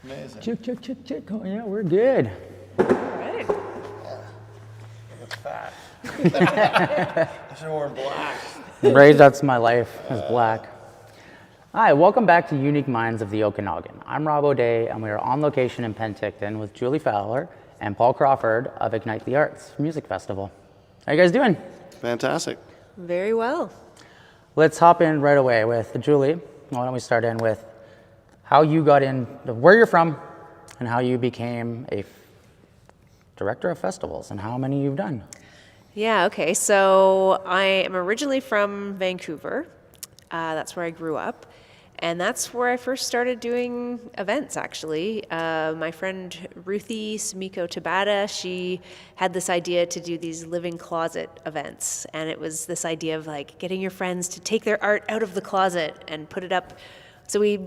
Amazing. Chick. Oh, yeah, we're good. All right. It's fat. I should have worn black. Raised that's my life as black. Hi, welcome back to Unique Minds of the Okanagan. I'm Robb O'Day, and we are on location in Penticton with Julie Fowler and Paul Crawford of Ignite the Arts Music Festival. How you guys doing? Fantastic. Very well. Let's hop in right away with Julie. Why don't we start in with how you got in, where you're from, and how you became a director of festivals, and how many you've done. Yeah, okay. So I am originally from Vancouver. That's where I grew up. And that's where I first started doing events, actually. My friend Ruthie Sumiko Tabata, she had this idea to do these living closet events. And it was this idea of like getting your friends to take their art out of the closet and put it up. So we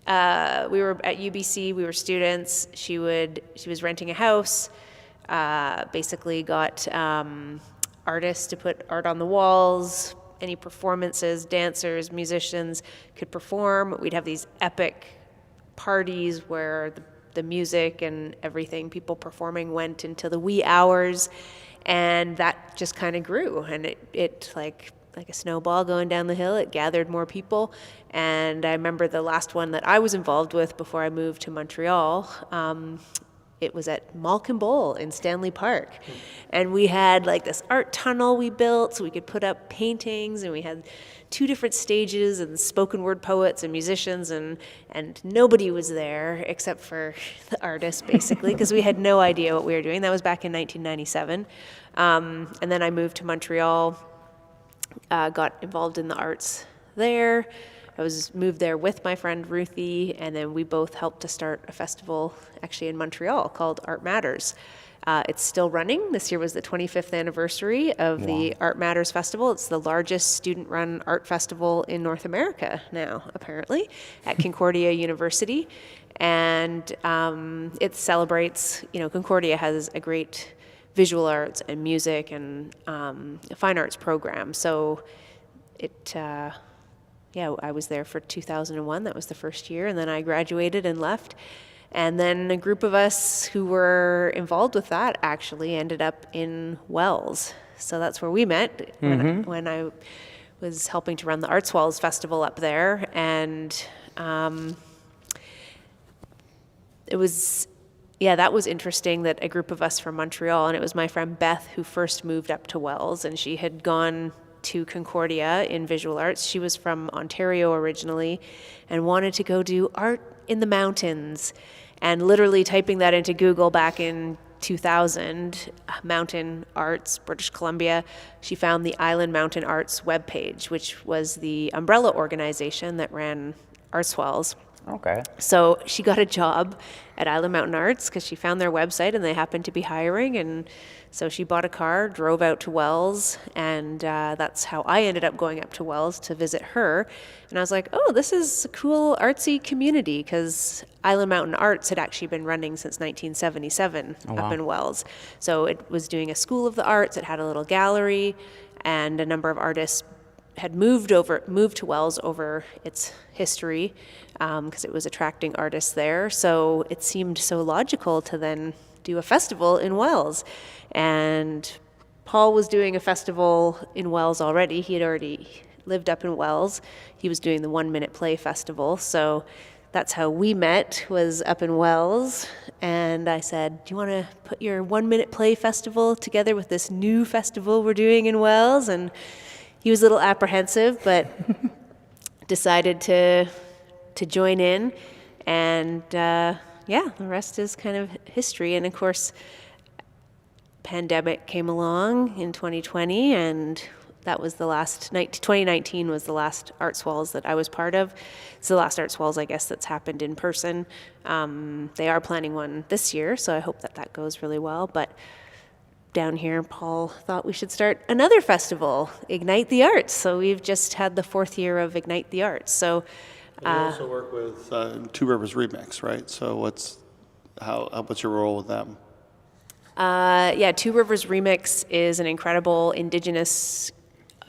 were at UBC, we were students. She was renting a house, basically got artists to put art on the walls. Any performances, dancers, musicians could perform. We'd have these epic parties where the music and everything, people performing, went into the wee hours, and that just kind of grew. And it like a snowball going down the hill, it gathered more people. And I remember the last one that I was involved with before I moved to Montreal, it was at Malkin Bowl in Stanley Park. And we had like this art tunnel we built so we could put up paintings, and we had 2 different stages and spoken word poets and musicians, and nobody was there except for the artists, basically, because we had no idea what we were doing. That was back in 1997. And then I moved to Montreal, got involved in the arts there. I was moved there with my friend Ruthie, and then we both helped to start a festival actually in Montreal called Art Matters. It's still running. This year was the 25th anniversary of the Art Matters Festival. It's the largest student-run art festival in North America now, apparently, at Concordia University. And it celebrates, Concordia has a great visual arts and music and fine arts program. So I was there for 2001. That was the first year. And then I graduated and left. And then a group of us who were involved with that actually ended up in Wells. So that's where we met when I was helping to run the Arts Wells Festival up there. And that was interesting that a group of us from Montreal, and it was my friend Beth who first moved up to Wells, and she had gone to Concordia in visual arts. She was from Ontario originally and wanted to go do art in the mountains. And literally typing that into Google back in 2000, Mountain Arts, British Columbia, she found the Island Mountain Arts webpage, which was the umbrella organization that ran Artswells. Okay. So she got a job at Island Mountain Arts because she found their website and they happened to be hiring. And so she bought a car, drove out to Wells, and that's how I ended up going up to Wells to visit her. And I was like, oh, this is a cool artsy community, because Island Mountain Arts had actually been running since 1977 up in Wells. So it was doing a School of the Arts. It had a little gallery, and a number of artists had moved to Wells over its history, because it was attracting artists there. So it seemed so logical to then do a festival in Wells. And Paul was doing a festival in Wells already. He had already lived up in Wells. He was doing the 1 Minute Play Festival. So that's how we met, was up in Wells. And I said, do you want to put your 1 Minute Play Festival together with this new festival we're doing in Wells? And he was a little apprehensive, but decided to join in. And the rest is kind of history. And of course, pandemic came along in 2020, and that was the last night. 2019 was the last Artswells that I was part of. It's the last Artswells, I guess, that's happened in person. They are planning one this year, so I hope that goes really well. But down here, Paul thought we should start another festival, Ignite the Arts. So we've just had the 4th year of Ignite the Arts. So you also work with Two Rivers Remix, right? So what's your role with them? Two Rivers Remix is an incredible Indigenous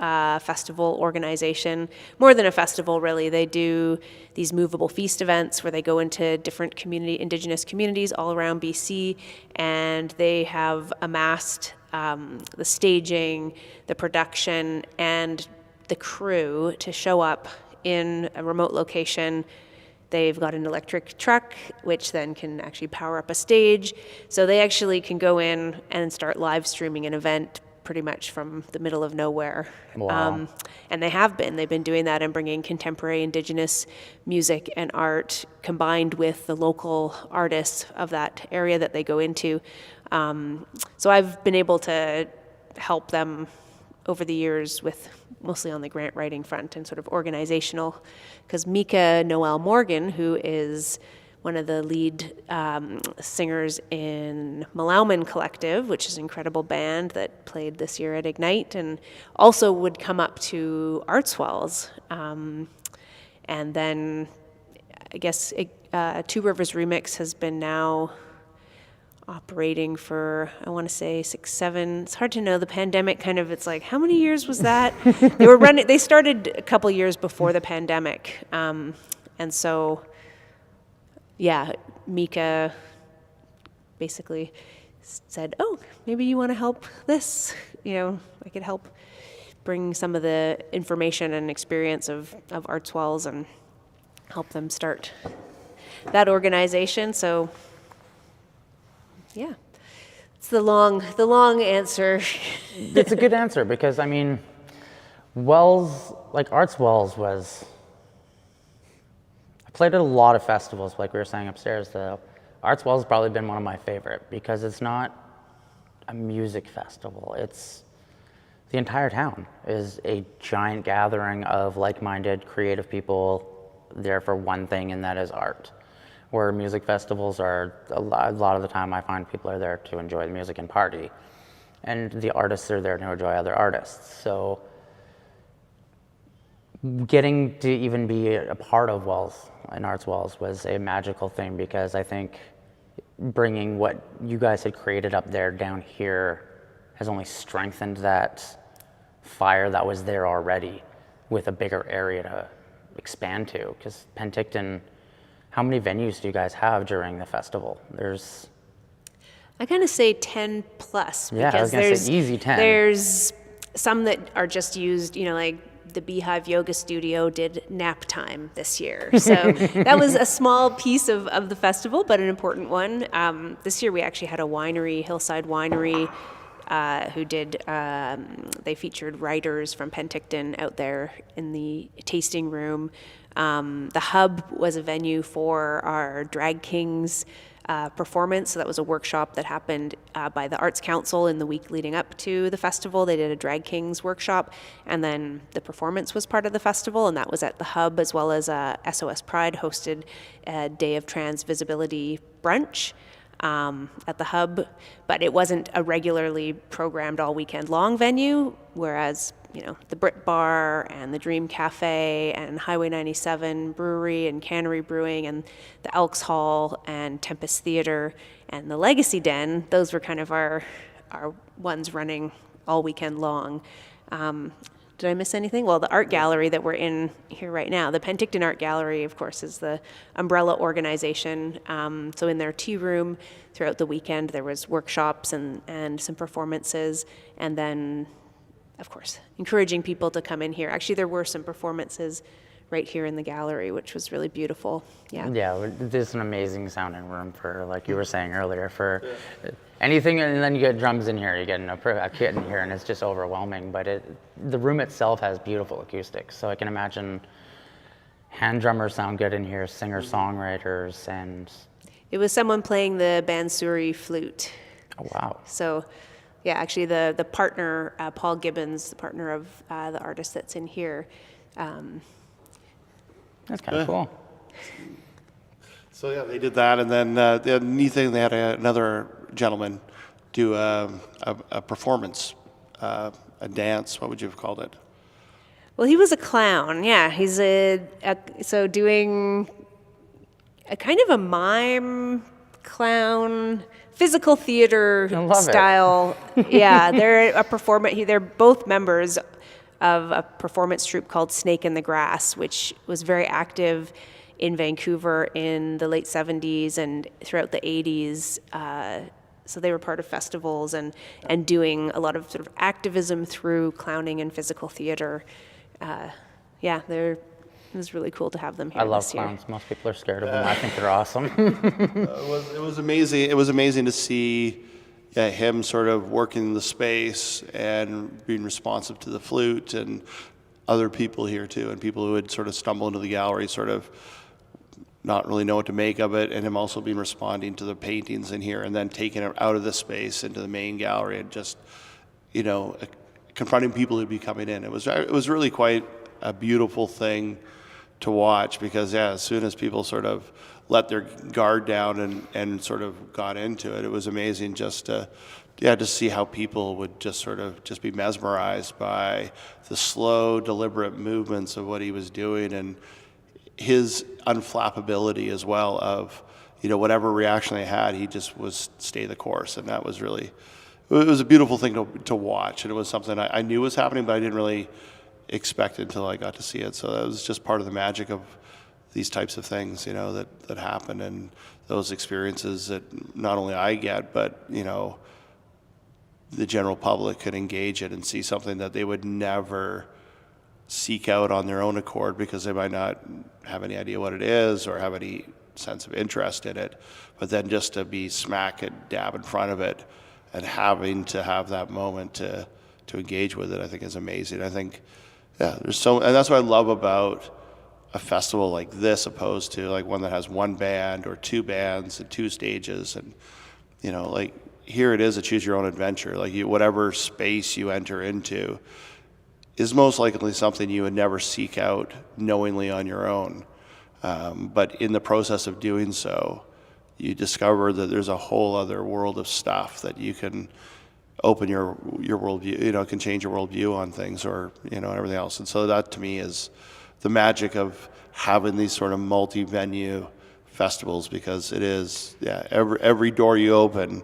festival organization. More than a festival, really. They do these movable feast events where they go into different Indigenous communities all around BC, and they have amassed the staging, the production, and the crew to show up in a remote location. They've got an electric truck, which then can actually power up a stage. So they actually can go in and start live streaming an event pretty much from the middle of nowhere. Wow. And they've been doing that and bringing contemporary Indigenous music and art combined with the local artists of that area that they go into. So I've been able to help them over the years with mostly on the grant writing front and sort of organizational, because Mika Noel Morgan, who is one of the lead singers in Malauman Collective, which is an incredible band that played this year at Ignite, and also would come up to Artswells. And then I guess Two Rivers Remix has been now operating for, I want to say 6, 7. It's hard to know. The pandemic kind of, it's like, how many years was that? They started a couple years before the pandemic. And so, yeah, Mika basically said, oh, maybe you want to help this? I could help bring some of the information and experience of Artswells and help them start that organization. So, yeah, it's the long answer. It's a good answer because, I mean, Artswells was, I played at a lot of festivals, like we were saying upstairs, though. Artswells has probably been one of my favorite because it's not a music festival. It's the entire town is a giant gathering of like-minded, creative people there for one thing, and that is art. Where music festivals are, a lot of the time I find people are there to enjoy the music and party. And the artists are there to enjoy other artists. So getting to even be a part of Wells and Artswells was a magical thing, because I think bringing what you guys had created up there down here has only strengthened that fire that was there already with a bigger area to expand to. Because Penticton, how many venues do you guys have during the festival? I kind of say 10 plus. Yeah, I was going to say easy 10. There's some that are just used, like the Beehive Yoga Studio did nap time this year. So that was a small piece of the festival, but an important one. This year we actually had a winery, Hillside Winery, who did, they featured writers from Penticton out there in the tasting room. The Hub was a venue for our Drag Kings performance. So that was a workshop that happened by the Arts Council in the week leading up to the festival. They did a Drag Kings workshop, and then the performance was part of the festival, and that was at the Hub, as well as SOS Pride hosted a Day of Trans Visibility brunch at the Hub, but it wasn't a regularly programmed all weekend long venue, whereas the Brit Bar and the Dream Cafe and Highway 97 Brewery and Cannery Brewing and the Elks Hall and Tempest Theatre and the Legacy Den, those were kind of our ones running all weekend long. Did I miss anything? Well, the art gallery that we're in here right now, the Penticton Art Gallery, of course, is the umbrella organization. So in their tea room throughout the weekend, there was workshops and some performances, and then, of course, encouraging people to come in here. Actually, there were some performances right here in the gallery, which was really beautiful. Yeah, there's an amazing sounding room for, like you were saying earlier, for anything, and then you get drums in here, you get a kit in here, and it's just overwhelming. But the room itself has beautiful acoustics, so I can imagine hand drummers sound good in here, singer-songwriters, and... It was someone playing the Bansuri flute. Oh, wow. So, yeah, actually the partner, Paul Gibbons, the partner of the artist that's in here. That's kind of cool. So yeah, they did that, and then the neat thing, they had another gentleman do a performance, a dance. What would you have called it? Well, he was a clown. Yeah, he's so doing a kind of a mime clown, physical theater style. Yeah, they're a performer. They're both members of a performance troupe called Snake in the Grass, which was very active in Vancouver in the late 70s and throughout the 80s. So they were part of festivals and doing a lot of sort of activism through clowning and physical theater. It was really cool to have them here I love this year. clowns. Most people are scared of them. I think they're awesome. It was amazing. It was amazing to see him sort of working the space and being responsive to the flute, and other people here too, and people who would sort of stumble into the gallery, sort of not really know what to make of it, and him also being responding to the paintings in here, and then taking it out of the space into the main gallery, and just, you know, confronting people who'd be coming in. It was really quite a beautiful thing to watch, because as soon as people sort of let their guard down and sort of got into it, it was amazing just to see how people would just sort of just be mesmerized by the slow, deliberate movements of what he was doing, and his unflappability as well, of, you know, whatever reaction they had, he just was stay the course. And that was really, it was a beautiful thing to watch. And it was something I knew was happening, but I didn't really expect it until I got to see it. So that was just part of the magic of these types of things, you know, that happen, and those experiences that not only I get, but, you know, the general public could engage in and see something that they would never seek out on their own accord, because they might not have any idea what it is or have any sense of interest in it. But then just to be smack and dab in front of it and having to have that moment to engage with it, I think is amazing. I think, and that's what I love about a festival like this, opposed to like one that has one band or two bands and two stages. And, you know, like here it is a choose your own adventure. Like whatever space you enter into is most likely something you would never seek out knowingly on your own. But in the process of doing so, you discover that there's a whole other world of stuff that you can open your worldview, you know, can change your worldview on things, or, you know, everything else. And so that to me is the magic of having these sort of multi-venue festivals, because it is, every door you open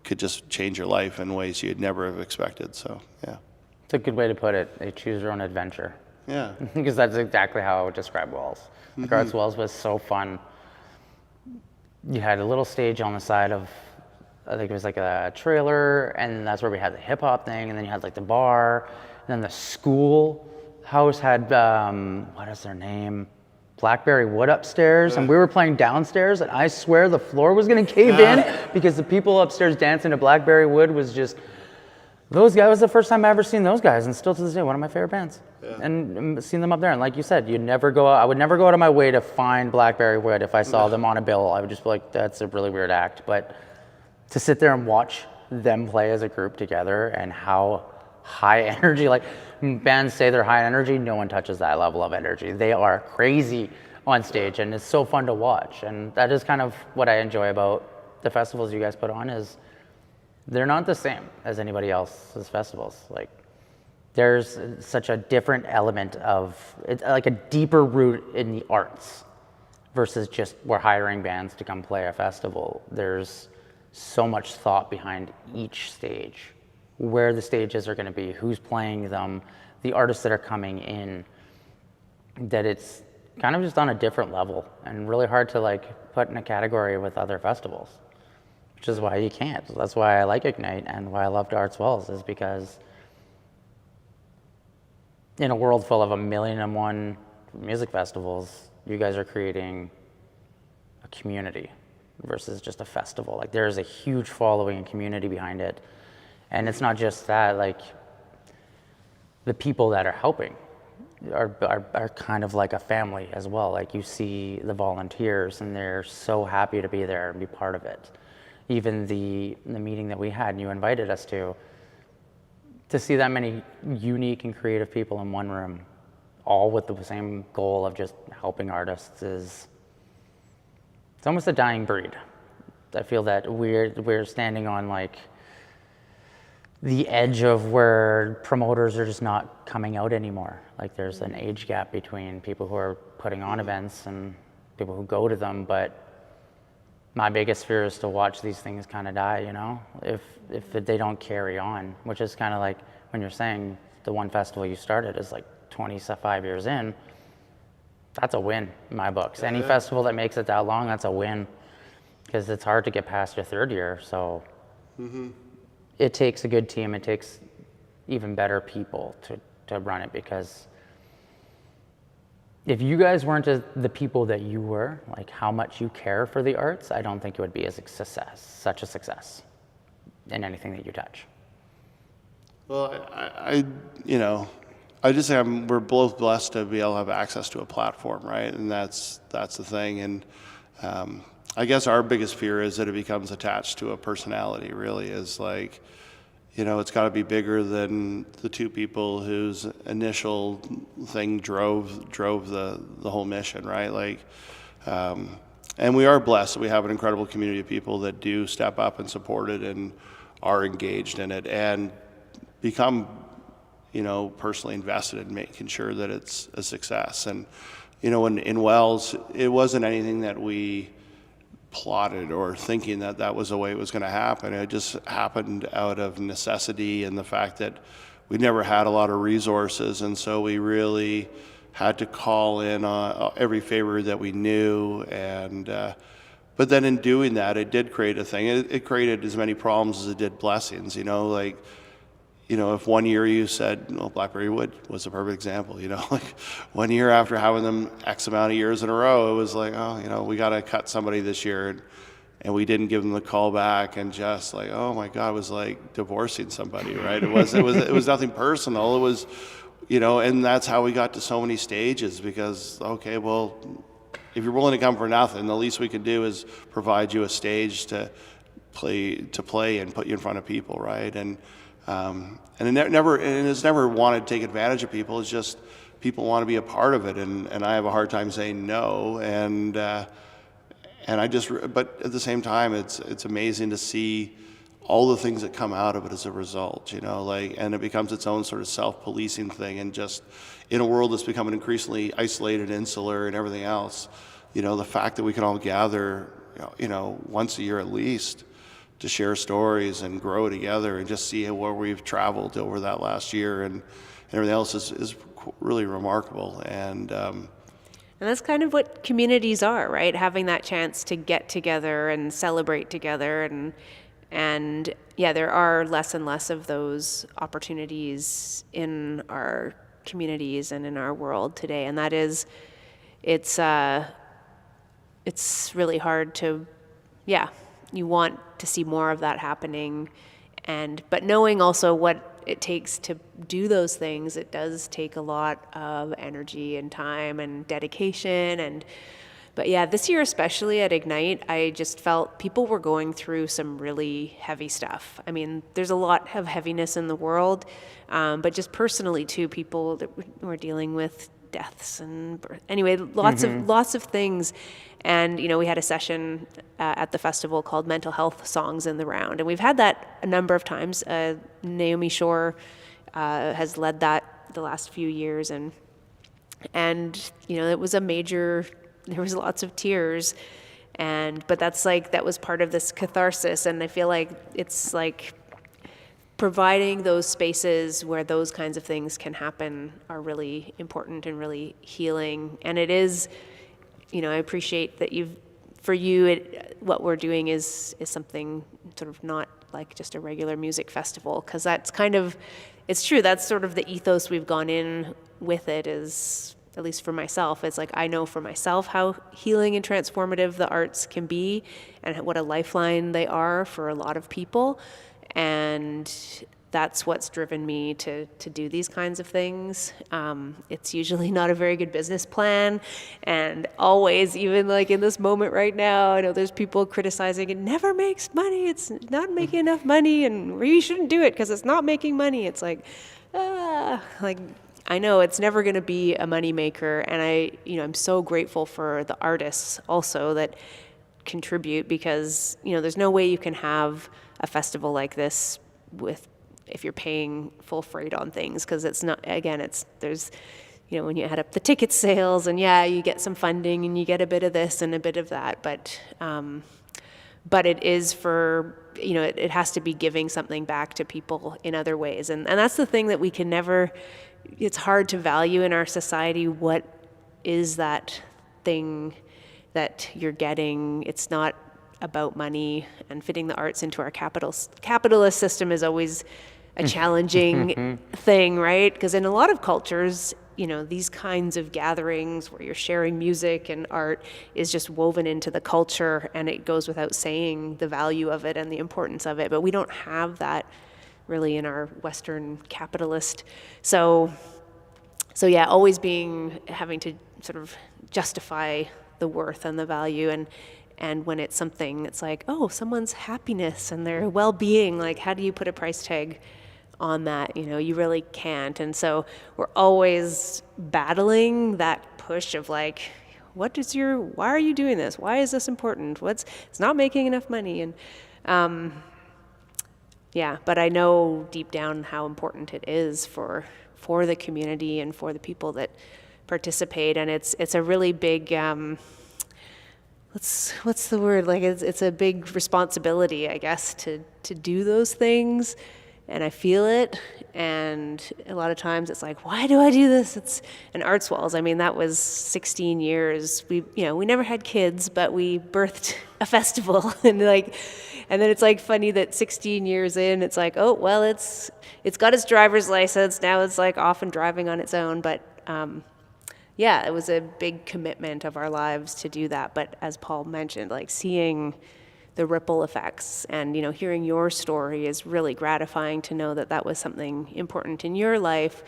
could just change your life in ways you'd never have expected. So, yeah. It's a good way to put it. They choose your own adventure. Yeah. Because that's exactly how I would describe Wells. Like Arts Wells was so fun. You had a little stage on the side of, I think it was like a trailer, and that's where we had the hip hop thing, and then you had like the bar, and then the school house had, what is their name? Blackberry Wood upstairs, and we were playing downstairs, and I swear the floor was gonna cave in, because the people upstairs dancing to Blackberry Wood was just, those guys, was the first time I ever seen those guys, and still to this day, one of my favorite bands. And seen them up there, and like you said, I would never go out of my way to find Blackberry Wood. If I saw them on a bill, I would just be like, that's a really weird act. But to sit there and watch them play as a group together, and how high energy, like bands say they're high energy, no one touches that level of energy. They are crazy on stage, and it's so fun to watch. And that is kind of what I enjoy about the festivals you guys put on, is they're not the same as anybody else's festivals. Like, there's such a different element of, it's like a deeper root in the arts, versus just we're hiring bands to come play a festival. There's so much thought behind each stage, where the stages are going to be, who's playing them, the artists that are coming in, that it's kind of just on a different level, and really hard to like put in a category with other festivals, which is why you can't. That's why I like Ignite, and why I loved Arts Wells, is because in a world full of 1,000,001 music festivals, you guys are creating a community versus just a festival. Like, there's a huge following and community behind it. And it's not just that, like, the people that are helping are kind of like a family as well. Like, you see the volunteers, and they're so happy to be there and be part of it. Even the meeting that we had, and you invited us to see that many unique and creative people in one room, all with the same goal of just helping artists, it's almost a dying breed. I feel that we're standing on like the edge of where promoters are just not coming out anymore. Like, there's an age gap between people who are putting on events and people who go to them. But my biggest fear is to watch these things kind of die, you know, if they don't carry on, which is kind of like when you're saying the one festival you started is like 25 years in, that's a win in my books. Any festival that makes it that long, that's a win, because it's hard to get past your third year. So it takes a good team. It takes even better people to run it, because if you guys weren't the people that you were, like how much you care for the arts, I don't think it would be such a success in anything that you touch. Well, I just say we're both blessed to be able to have access to a platform, right? And that's the thing. And I guess our biggest fear is that it becomes attached to a personality. Really, is like, it's got to be bigger than the two people whose initial thing drove the whole mission, right? Like, and we are blessed that we have an incredible community of people that do step up and support it and are engaged in it and become, personally invested in making sure that it's a success. And, in Wells, it wasn't anything that we plotted or thinking that was the way it was going to happen. It just happened out of necessity and the fact that we never had a lot of resources, and so we really had to call in every favor that we knew. And but then in doing that, it did create a thing. It created as many problems as it did blessings. If one year you said, Blackberry Wood was a perfect example, like one year after having them X amount of years in a row, it was like, we got to cut somebody this year. And we didn't give them the call back, and just like, oh my God, it was like divorcing somebody, right? It was nothing personal. It was, and that's how we got to so many stages, because, okay, well, if you're willing to come for nothing, the least we can do is provide you a stage to play and put you in front of people, right? And it's never wanted to take advantage of people. It's just people want to be a part of it, and I have a hard time saying no. But at the same time, it's amazing to see all the things that come out of it as a result. And it becomes its own sort of self-policing thing, and just in a world that's becoming increasingly isolated, insular, and everything else, the fact that we can all gather, once a year at least, to share stories and grow together and just see where we've traveled over that last year and everything else is really remarkable. And that's kind of what communities are, right? Having that chance to get together and celebrate together. And yeah, there are less and less of those opportunities in our communities and in our world today. And that is, it's really hard to, you want to see more of that happening, but knowing also what it takes to do those things, it does take a lot of energy and time and dedication. But yeah, this year especially at Ignite, I just felt people were going through some really heavy stuff. I mean, there's a lot of heaviness in the world, but just personally too, people that were dealing with deaths and anyway, lots of things. And we had a session at the festival called Mental Health Songs in the Round, and we've had that a number of times. Naomi Shore has led that the last few years, and it was there was lots of tears, but that was part of this catharsis, and I feel like it's like providing those spaces where those kinds of things can happen are really important and really healing. And it is, I appreciate that what we're doing is something sort of not like just a regular music festival, because that's it's true, that's sort of the ethos we've gone in with it, is, at least for myself, it's like I know for myself how healing and transformative the arts can be and what a lifeline they are for a lot of people. And that's what's driven me to do these kinds of things. It's usually not a very good business plan, and always, even like in this moment right now, I know there's people criticizing it never makes money, it's not making enough money, and we shouldn't do it because it's not making money. It's like I know it's never going to be a money maker, and I'm so grateful for the artists also that contribute, because there's no way you can have a festival like this if you're paying full freight on things, because it's not, again, there's when you add up the ticket sales, and you get some funding and you get a bit of this and a bit of that, but but it is for, it has to be giving something back to people in other ways. And that's the thing that we can never, it's hard to value in our society. What is that thing that you're getting? It's not about money, and fitting the arts into our capitalist system is always a challenging thing, right? Because in a lot of cultures, these kinds of gatherings where you're sharing music and art is just woven into the culture, and it goes without saying the value of it and the importance of it. But we don't have that really in our Western capitalist. So yeah, always having to sort of justify the worth and the value, and when it's something that's like, oh, someone's happiness and their well-being, like, how do you put a price tag on that? You really can't. And so we're always battling that push of like, why are you doing this? Why is this important? It's not making enough money. And but I know deep down how important it is for the community and for the people that participate. And it's a really big, what's the word? Like, it's a big responsibility, I guess, to do those things. And I feel it, and a lot of times it's like, why do I do this? It's an Arts Walls. I mean, that was 16 years. We never had kids, but we birthed a festival, and then it's like funny that 16 years in, it's like, oh well, it's got its driver's license now. It's like off and driving on its own, but it was a big commitment of our lives to do that. But as Paul mentioned, like seeing the ripple effects and, hearing your story is really gratifying to know that that was something important in your life.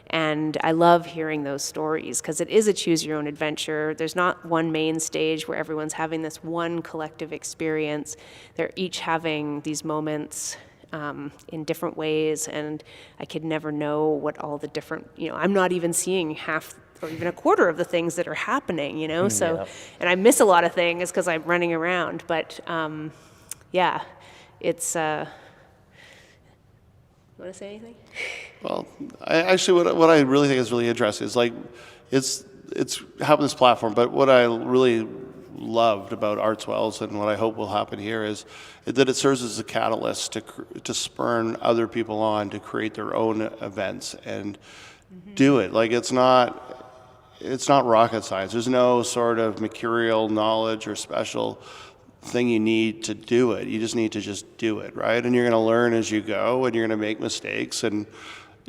And I love hearing those stories because it is a choose your own adventure. There's not one main stage where everyone's having this one collective experience. They're each having these moments in different ways, and I could never know what all the different, I'm not even seeing half or even a quarter of the things that are happening, so, Yep. And I miss a lot of things because I'm running around, but it's, want to say anything? Well, what I really think is really interesting is like, it's having this platform, but what I really loved about Arts Wells and what I hope will happen here is that it serves as a catalyst to spurn other people on to create their own events and do it. Like, it's not rocket science. There's no sort of mercurial knowledge or special thing you need to do it. You just need to just do it, right? And you're going to learn as you go, and you're going to make mistakes, and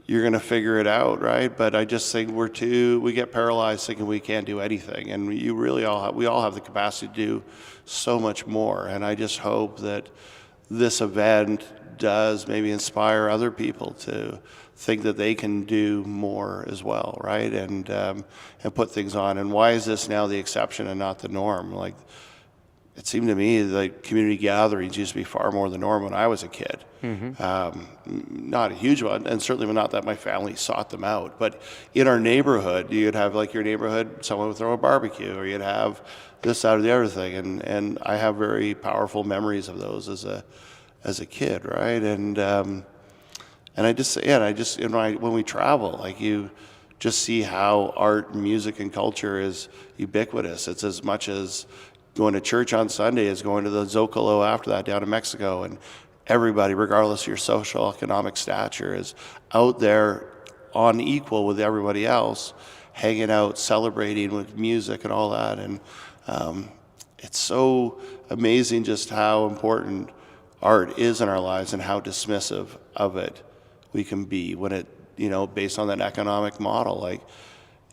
you're going to figure it out, right? But I just think we get paralyzed thinking we can't do anything, and we all have the capacity to do so much more. And I just hope that this event does maybe inspire other people to think that they can do more as well, right? And put things on. And why is this now the exception and not the norm? Like, it seemed to me like community gatherings used to be far more the norm when I was a kid. Not a huge one, and certainly not that my family sought them out. But in our neighborhood, you'd have like your neighborhood, someone would throw a barbecue, or you'd have this, that, or the other thing. And I have very powerful memories of those as a kid, right? And when we travel, like, you just see how art, music, and culture is ubiquitous. It's as much as going to church on Sunday as going to the Zocalo after that down in Mexico. And everybody, regardless of your social economic stature, is out there on equal with everybody else, hanging out, celebrating with music and all that. And it's so amazing just how important art is in our lives and how dismissive of it we can be when it, based on that economic model.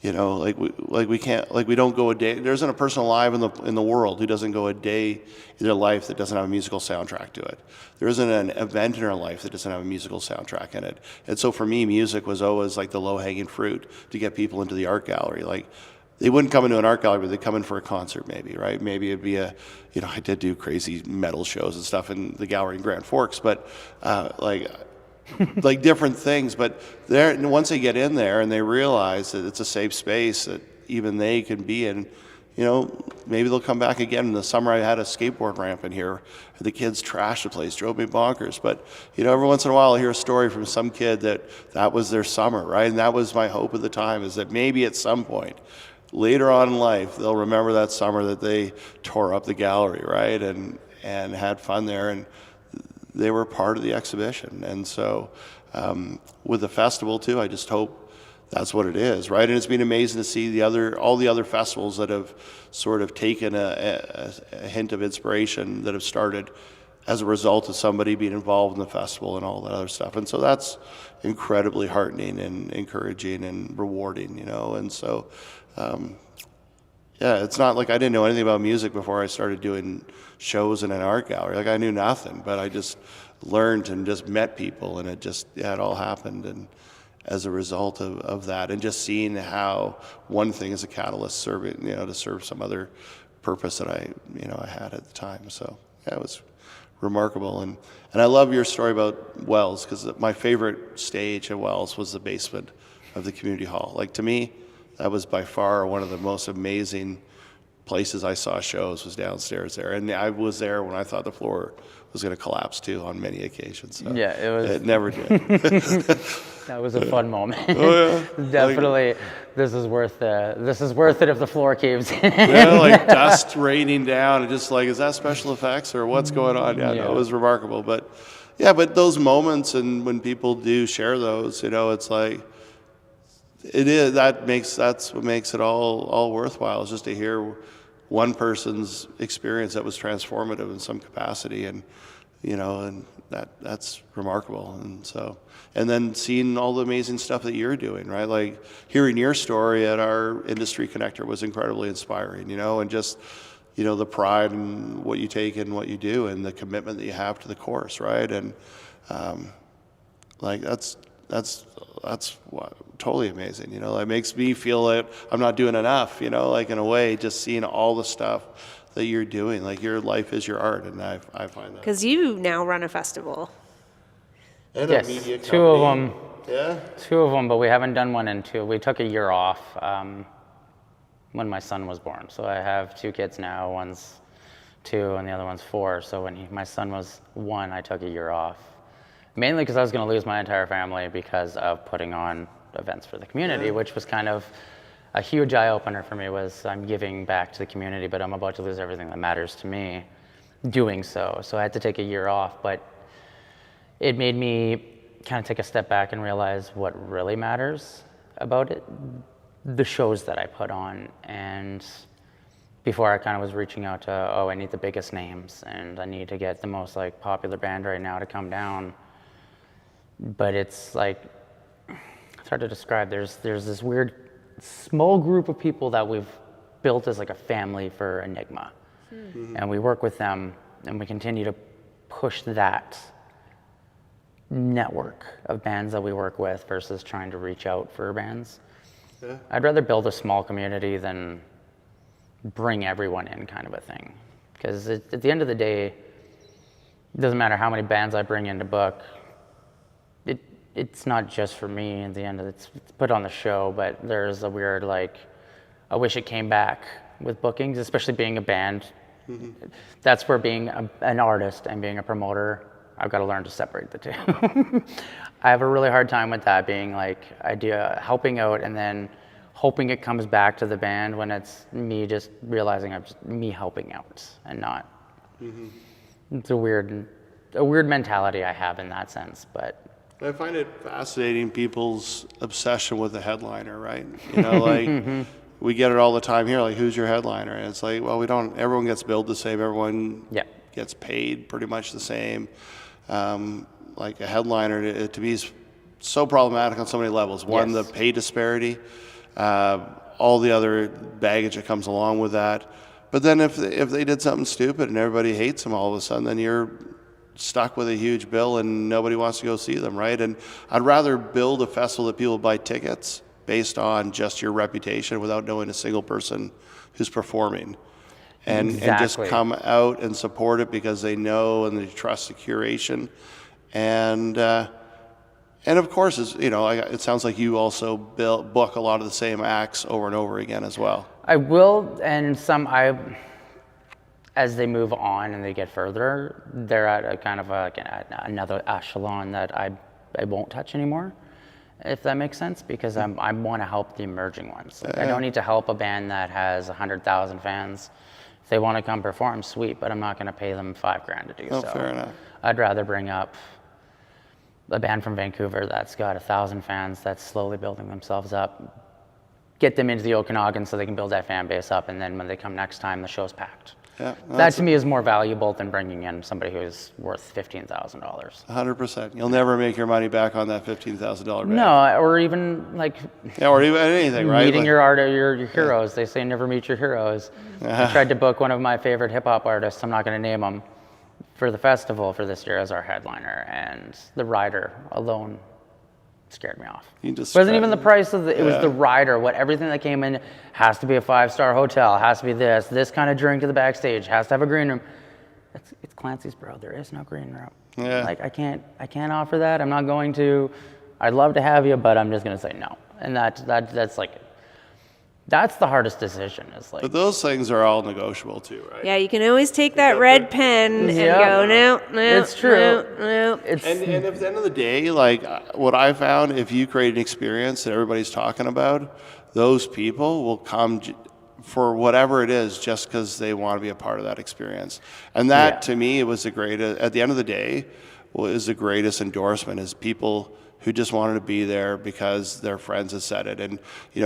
We don't go a day. There isn't a person alive in the world who doesn't go a day in their life that doesn't have a musical soundtrack to it. There isn't an event in our life that doesn't have a musical soundtrack in it. And so for me, music was always like the low-hanging fruit to get people into the art gallery. Like, they wouldn't come into an art gallery, but they'd come in for a concert, maybe, right? Maybe it'd be I did do crazy metal shows and stuff in the gallery in Grand Forks, but like different things. But once they get in there and they realize that it's a safe space that even they can be in, maybe they'll come back again. In the summer, I had a skateboard ramp in here. The kids trashed the place, drove me bonkers. But, every once in a while, I hear a story from some kid that was their summer, right? And that was my hope at the time, is that maybe at some point, later on in life, they'll remember that summer that they tore up the gallery, right? And and had fun there, and they were part of the exhibition. And so with the festival too, I just hope that's what it is, right? And it's been amazing to see all the other festivals that have sort of taken a hint of inspiration that have started as a result of somebody being involved in the festival and all that other stuff. And so that's incredibly heartening and encouraging and rewarding, you know. And so, yeah, it's not like I didn't know anything about music before I started doing shows in an art gallery. Like I knew nothing, but I just learned and just met people, and it all happened. And as a result of that, and just seeing how one thing is a catalyst serving, you know, to serve some other purpose that I had at the time. So yeah, it was remarkable. And I love your story about Wells, because my favorite stage at Wells was the basement of the community hall. Like to me, that was by far one of the most amazing places I saw shows, was downstairs there. And I was there when I thought the floor was going to collapse too on many occasions. So yeah, it never did. That was a fun moment. Oh, yeah. Definitely, this is worth it if the floor caves in. Yeah, like dust raining down, and just like, is that special effects or what's going on? Yeah, no, it was remarkable. But yeah, but those moments, and when people do share those, you know, it's like, that's what makes it all worthwhile, is just to hear one person's experience that was transformative in some capacity, and you know, and that's remarkable. And so, and then seeing all the amazing stuff that you're doing, right? Like hearing your story at our industry connector was incredibly inspiring, you know, and just, you know, the pride in what you take and what you do, and the commitment that you have to the course, right? And like that's totally amazing, you know. It makes me feel that I'm not doing enough, you know, like in a way, just seeing all the stuff that you're doing. Like your life is your art, and I find that. Because you now run a festival. And yes, a media two of company. them. Yeah. Two of them, but we haven't done one in two. We took a year off when my son was born. So I have two kids now. One's 2 and the other one's 4. So when my son was 1, I took a year off. Mainly because I was going to lose my entire family because of putting on events for the community, which was kind of a huge eye-opener for me. Was I'm giving back to the community, but I'm about to lose everything that matters to me doing so. So I had to take a year off, but it made me kind of take a step back and realize what really matters about it, the shows that I put on. And before, I kind of was reaching out to, I need the biggest names, and I need to get the most like popular band right now to come down. But it's like, it's hard to describe. There's this weird small group of people that we've built as like a family for Enigma. Mm-hmm. And we work with them, and we continue to push that network of bands that we work with versus trying to reach out for bands. Yeah. I'd rather build a small community than bring everyone in, kind of a thing. Because at the end of the day, it doesn't matter how many bands I bring in to book. It's not just for me. At the end of it's put on the show, but there's a weird like, I wish it came back with bookings, especially being a band. Mm-hmm. That's where being an artist and being a promoter, I've got to learn to separate the two. I have a really hard time with that, being like helping out and then hoping it comes back to the band when it's me just realizing I'm just me helping out and not. Mm-hmm. It's a weird mentality I have in that sense, but. I find it fascinating, people's obsession with the headliner, right? You know, like mm-hmm. We get it all the time here, like, who's your headliner? And it's like, well, everyone gets billed the same, everyone gets paid pretty much the same. Like a headliner, to me, is so problematic on so many levels. One, the pay disparity, all the other baggage that comes along with that. But then if they did something stupid and everybody hates them all of a sudden, then you're stuck with a huge bill and nobody wants to go see them, right? And I'd rather build a festival that people buy tickets based on just your reputation without knowing a single person who's performing. And just come out and support it because they know and they trust the curation. And of course, it sounds like you also book a lot of the same acts over and over again as well. I will, and as they move on and they get further, they're at a kind of another echelon that I won't touch anymore, if that makes sense, because I want to help the emerging ones. Like, I don't need to help a band that has 100,000 fans If they want to come perform, sweet, but I'm not going to pay them $5,000 to do so. Fair enough. I'd rather bring up a band from Vancouver that's got 1,000 fans that's slowly building themselves up, get them into the Okanagan so they can build that fan base up, and then when they come next time, the show's packed. Yeah, that to me is more valuable than bringing in somebody who's worth $15,000. 100%. You'll never make your money back on that $15,000 band. No, or even like or even anything, right? meeting Like, your heroes. They say never meet your heroes. I tried to book one of my favorite hip hop artists. I'm not going to name him for the festival for this year as our headliner, and the rider alone scared me off. You just It wasn't even the price of it was the rider. Everything that came in has to be a 5-star hotel, has to be this kind of drink to the backstage, has to have a green room. It's Clancy's, bro. There is no green room. Yeah. Like I can't offer that. I'm not going to. I'd love to have you, but I'm just gonna say no. And that's like that's the hardest decision. Is like But those things are all negotiable too, right? Yeah, you can always take that red pen and Yeah. go, no, It's true. no. it's And at the end of the day, like what I found, if you create an experience that everybody's talking about, those people will come for whatever it is just because they want to be a part of that experience. And that, to me, it was the greatest, at the end of the day, was the greatest endorsement is people who just wanted to be there because their friends had said it. And,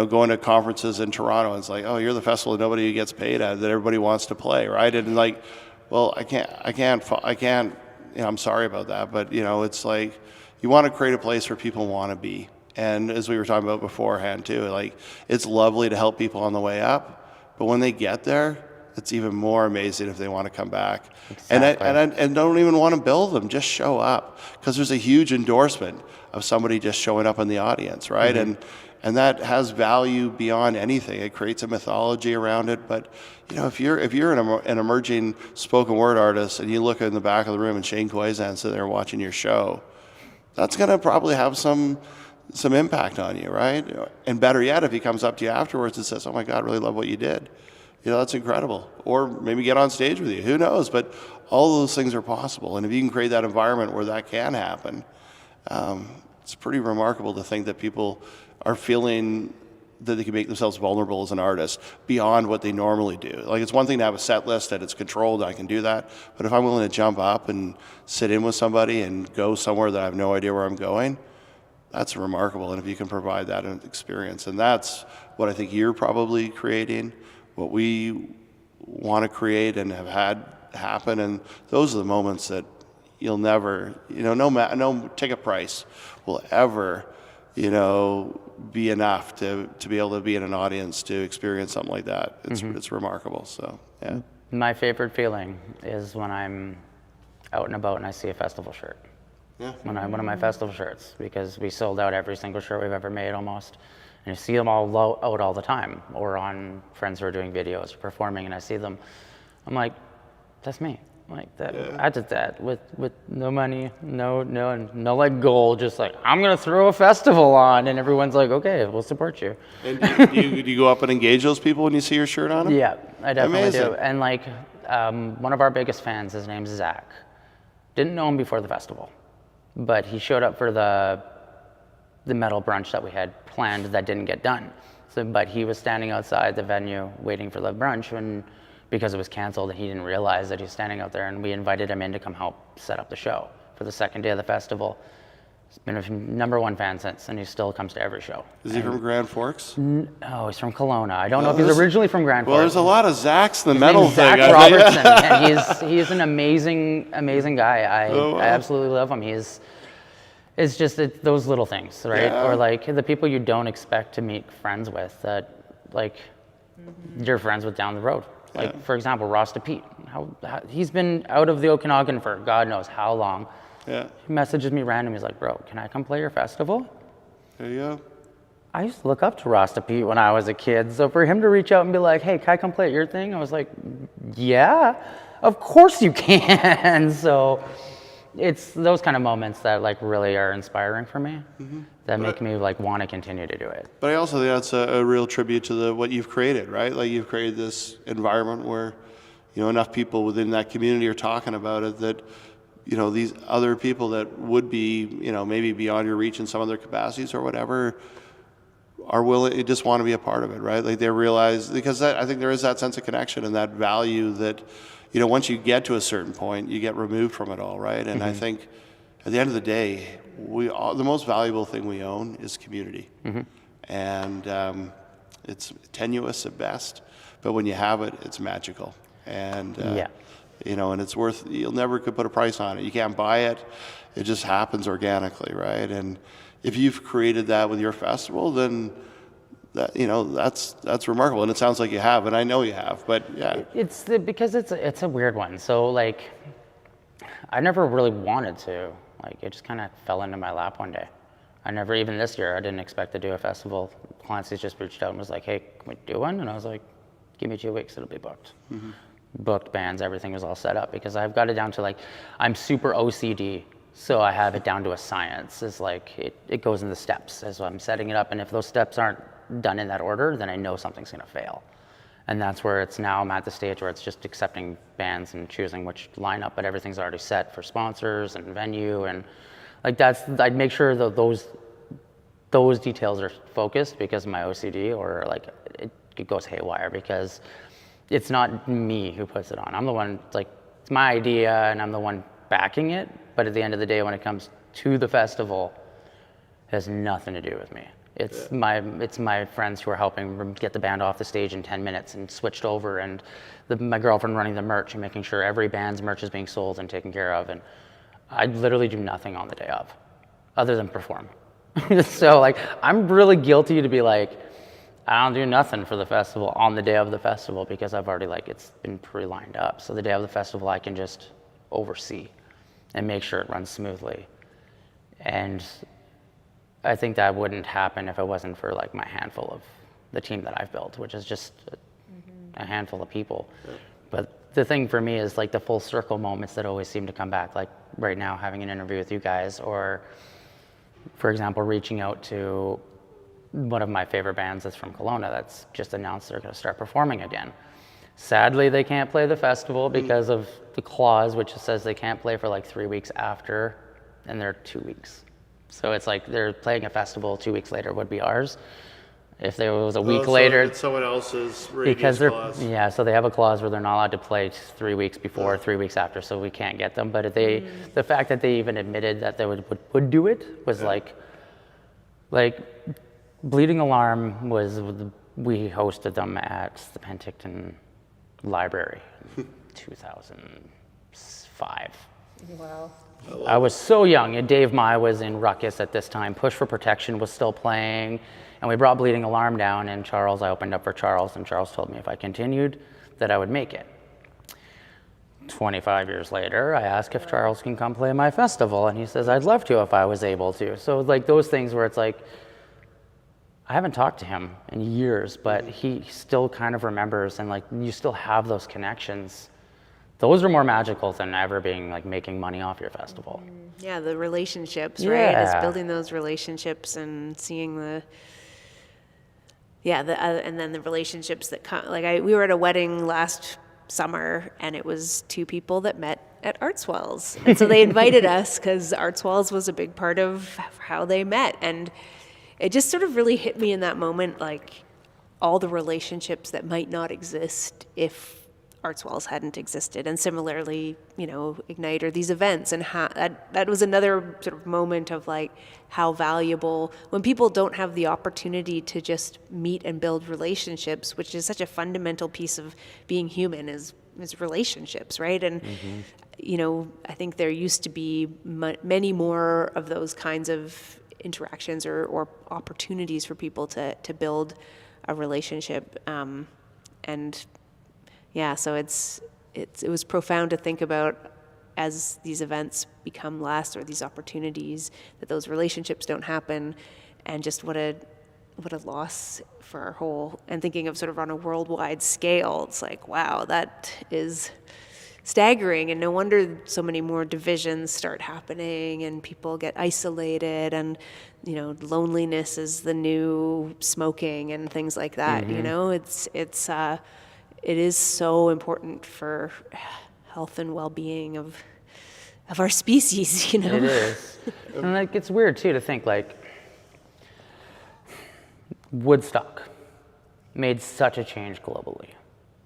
going to conferences in Toronto, it's like, oh, you're the festival that nobody gets paid at, that everybody wants to play, right? And like, well, I can't, I'm sorry about that, but, it's like, you want to create a place where people want to be. And as we were talking about beforehand too, like, it's lovely to help people on the way up, but when they get there, it's even more amazing if they want to come back. Exactly. And don't even want to build them, just show up. Because there's a huge endorsement of somebody just showing up in the audience, right? Mm-hmm. And that has value beyond anything. It creates a mythology around it. But if you're an emerging spoken word artist and you look in the back of the room and Shane Koizan's sitting there watching your show, that's going to probably have some impact on you, right? And better yet, if he comes up to you afterwards and says, "Oh my God, really love what you did," that's incredible. Or maybe get on stage with you. Who knows? But all those things are possible. And if you can create that environment where that can happen, it's pretty remarkable to think that people are feeling that they can make themselves vulnerable as an artist beyond what they normally do. Like, it's one thing to have a set list that it's controlled, I can do that. But if I'm willing to jump up and sit in with somebody and go somewhere that I have no idea where I'm going, that's remarkable. And if you can provide that experience, and that's what I think you're probably creating, what we want to create and have had happen. And those are the moments that you'll never, no ticket price will ever, be enough to be able to be in an audience to experience something like that. It's remarkable. So, yeah. my favorite feeling is when I'm out and about and I see a festival shirt. Yeah. One of my festival shirts, because we sold out every single shirt we've ever made almost. And you see them all out all the time, or on friends who are doing videos or performing, and I see them. I'm like, that's me. Like that. Yeah. I did that with no money, no like goal, just like, I'm gonna throw a festival on, and everyone's like, okay, we'll support you. And do you go up and engage those people when you see your shirt on them? Yeah, I definitely Amazing. do. And like one of our biggest fans, his name's Zach. Didn't know him before the festival, but he showed up for the metal brunch that we had planned that didn't get done. But he was standing outside the venue waiting for the brunch, and because it was canceled, he didn't realize that he was standing out there, and we invited him in to come help set up the show for the second day of the festival. He's been a #1 fan since, and he still comes to every show. Is he from Grand Forks? Oh, he's from Kelowna. I don't know if he's originally from Grand Forks. Well, there's a lot of Zachs in the His metal name's thing. Zach Robertson, and he's an amazing guy. I absolutely love him. It's just those little things, right? Yeah. Or like the people you don't expect to meet friends with that, like, you're friends with down the road. Like, for example, Rasta Pete. He's been out of the Okanagan for God knows how long. Yeah. He messages me random. He's like, bro, can I come play your festival? There you go. I used to look up to Rasta Pete when I was a kid. So for him to reach out and be like, hey, can I come play at your thing? I was like, yeah, of course you can. So it's those kind of moments that like really are inspiring for me, that make me like want to continue to do it. But I also think that's a real tribute to what you've created, right? Like, you've created this environment where, enough people within that community are talking about it that, these other people that would be, maybe beyond your reach in some of their capacities or whatever, are willing, just want to be a part of it, right? Like they realize, because I think there is that sense of connection and that value that, once you get to a certain point, you get removed from it all, right? And I think at the end of the day, the most valuable thing we own is community. And it's tenuous at best, but when you have it, it's magical. And, and it's worth, you'll never could put a price on it. You can't buy it. It just happens organically, right? And if you've created that with your festival, then that's remarkable. And it sounds like you have, and I know you have, but yeah. Because it's a weird one. So like, I never really wanted to. Like, it just kind of fell into my lap one day. I never, even this year, I didn't expect to do a festival. Clancy just reached out and was like, hey, can we do one? And I was like, give me 2 weeks, it'll be booked. Booked bands, everything was all set up because I've got it down to like, I'm super OCD. So I have it down to a science. It's like, it goes in the steps as I'm setting it up. And if those steps aren't done in that order, then I know something's gonna fail. And that's where it's now, I'm at the stage where it's just accepting bands and choosing which lineup, but everything's already set for sponsors and venue. And like I'd make sure that those details are focused because of my OCD, or like it goes haywire because it's not me who puts it on. I'm the one, like, it's my idea and I'm the one backing it. But at the end of the day, when it comes to the festival, it has nothing to do with me. It's my friends who are helping get the band off the stage in 10 minutes and switched over, and my girlfriend running the merch and making sure every band's merch is being sold and taken care of. And I literally do nothing on the day of, other than perform. So like, I'm really guilty to be like, I don't do nothing for the festival on the day of the festival because I've already it's been pre-lined up. So the day of the festival, I can just oversee and make sure it runs smoothly. And I think that wouldn't happen if it wasn't for like my handful of the team that I've built, which is just a handful of people. But the thing for me is like the full circle moments that always seem to come back, like right now having an interview with you guys, or for example, reaching out to one of my favorite bands that's from Kelowna that's just announced they're going to start performing again. Sadly, they can't play the festival because of the clause, which says they can't play for like 3 weeks after, and they're 2 weeks. So it's like they're playing a festival 2 weeks later would be ours. If there was a week later, it's someone else's radius because they're clause. So they have a clause where they're not allowed to play 3 weeks before, 3 weeks after, so we can't get them. But if the fact that they even admitted that they would do it was like Bleeding Alarm was, we hosted them at the Penticton Library in 2005. Wow. I was so young, and Dave Mai was in Ruckus at this time. Push for Protection was still playing, and we brought Bleeding Alarm down, and I opened up for Charles, and Charles told me if I continued, that I would make it. 25 years later, I asked if Charles can come play my festival, and he says, I'd love to if I was able to. So like those things where it's like, I haven't talked to him in years, but he still kind of remembers, and like you still have those connections. Those are more magical than ever being like making money off your festival. Yeah, the relationships, right? It's building those relationships and seeing and then the relationships that come. Like we were at a wedding last summer, and it was two people that met at Artswells, and so they invited us because Artswells was a big part of how they met, and it just sort of really hit me in that moment, like all the relationships that might not exist if Artswells hadn't existed. And similarly, Ignite or these events, and how that was another sort of moment of like how valuable when people don't have the opportunity to just meet and build relationships, which is such a fundamental piece of being human is relationships, right? And I think there used to be many more of those kinds of interactions or opportunities for people to build a relationship, so it was profound to think about as these events become less, or these opportunities, that those relationships don't happen, and just what a loss for our whole. And thinking of sort of on a worldwide scale, it's like, wow, that is staggering, and no wonder so many more divisions start happening and people get isolated, and loneliness is the new smoking and things like that. It is so important for health and well-being of our species. It is. And like it's weird too to think like Woodstock made such a change globally.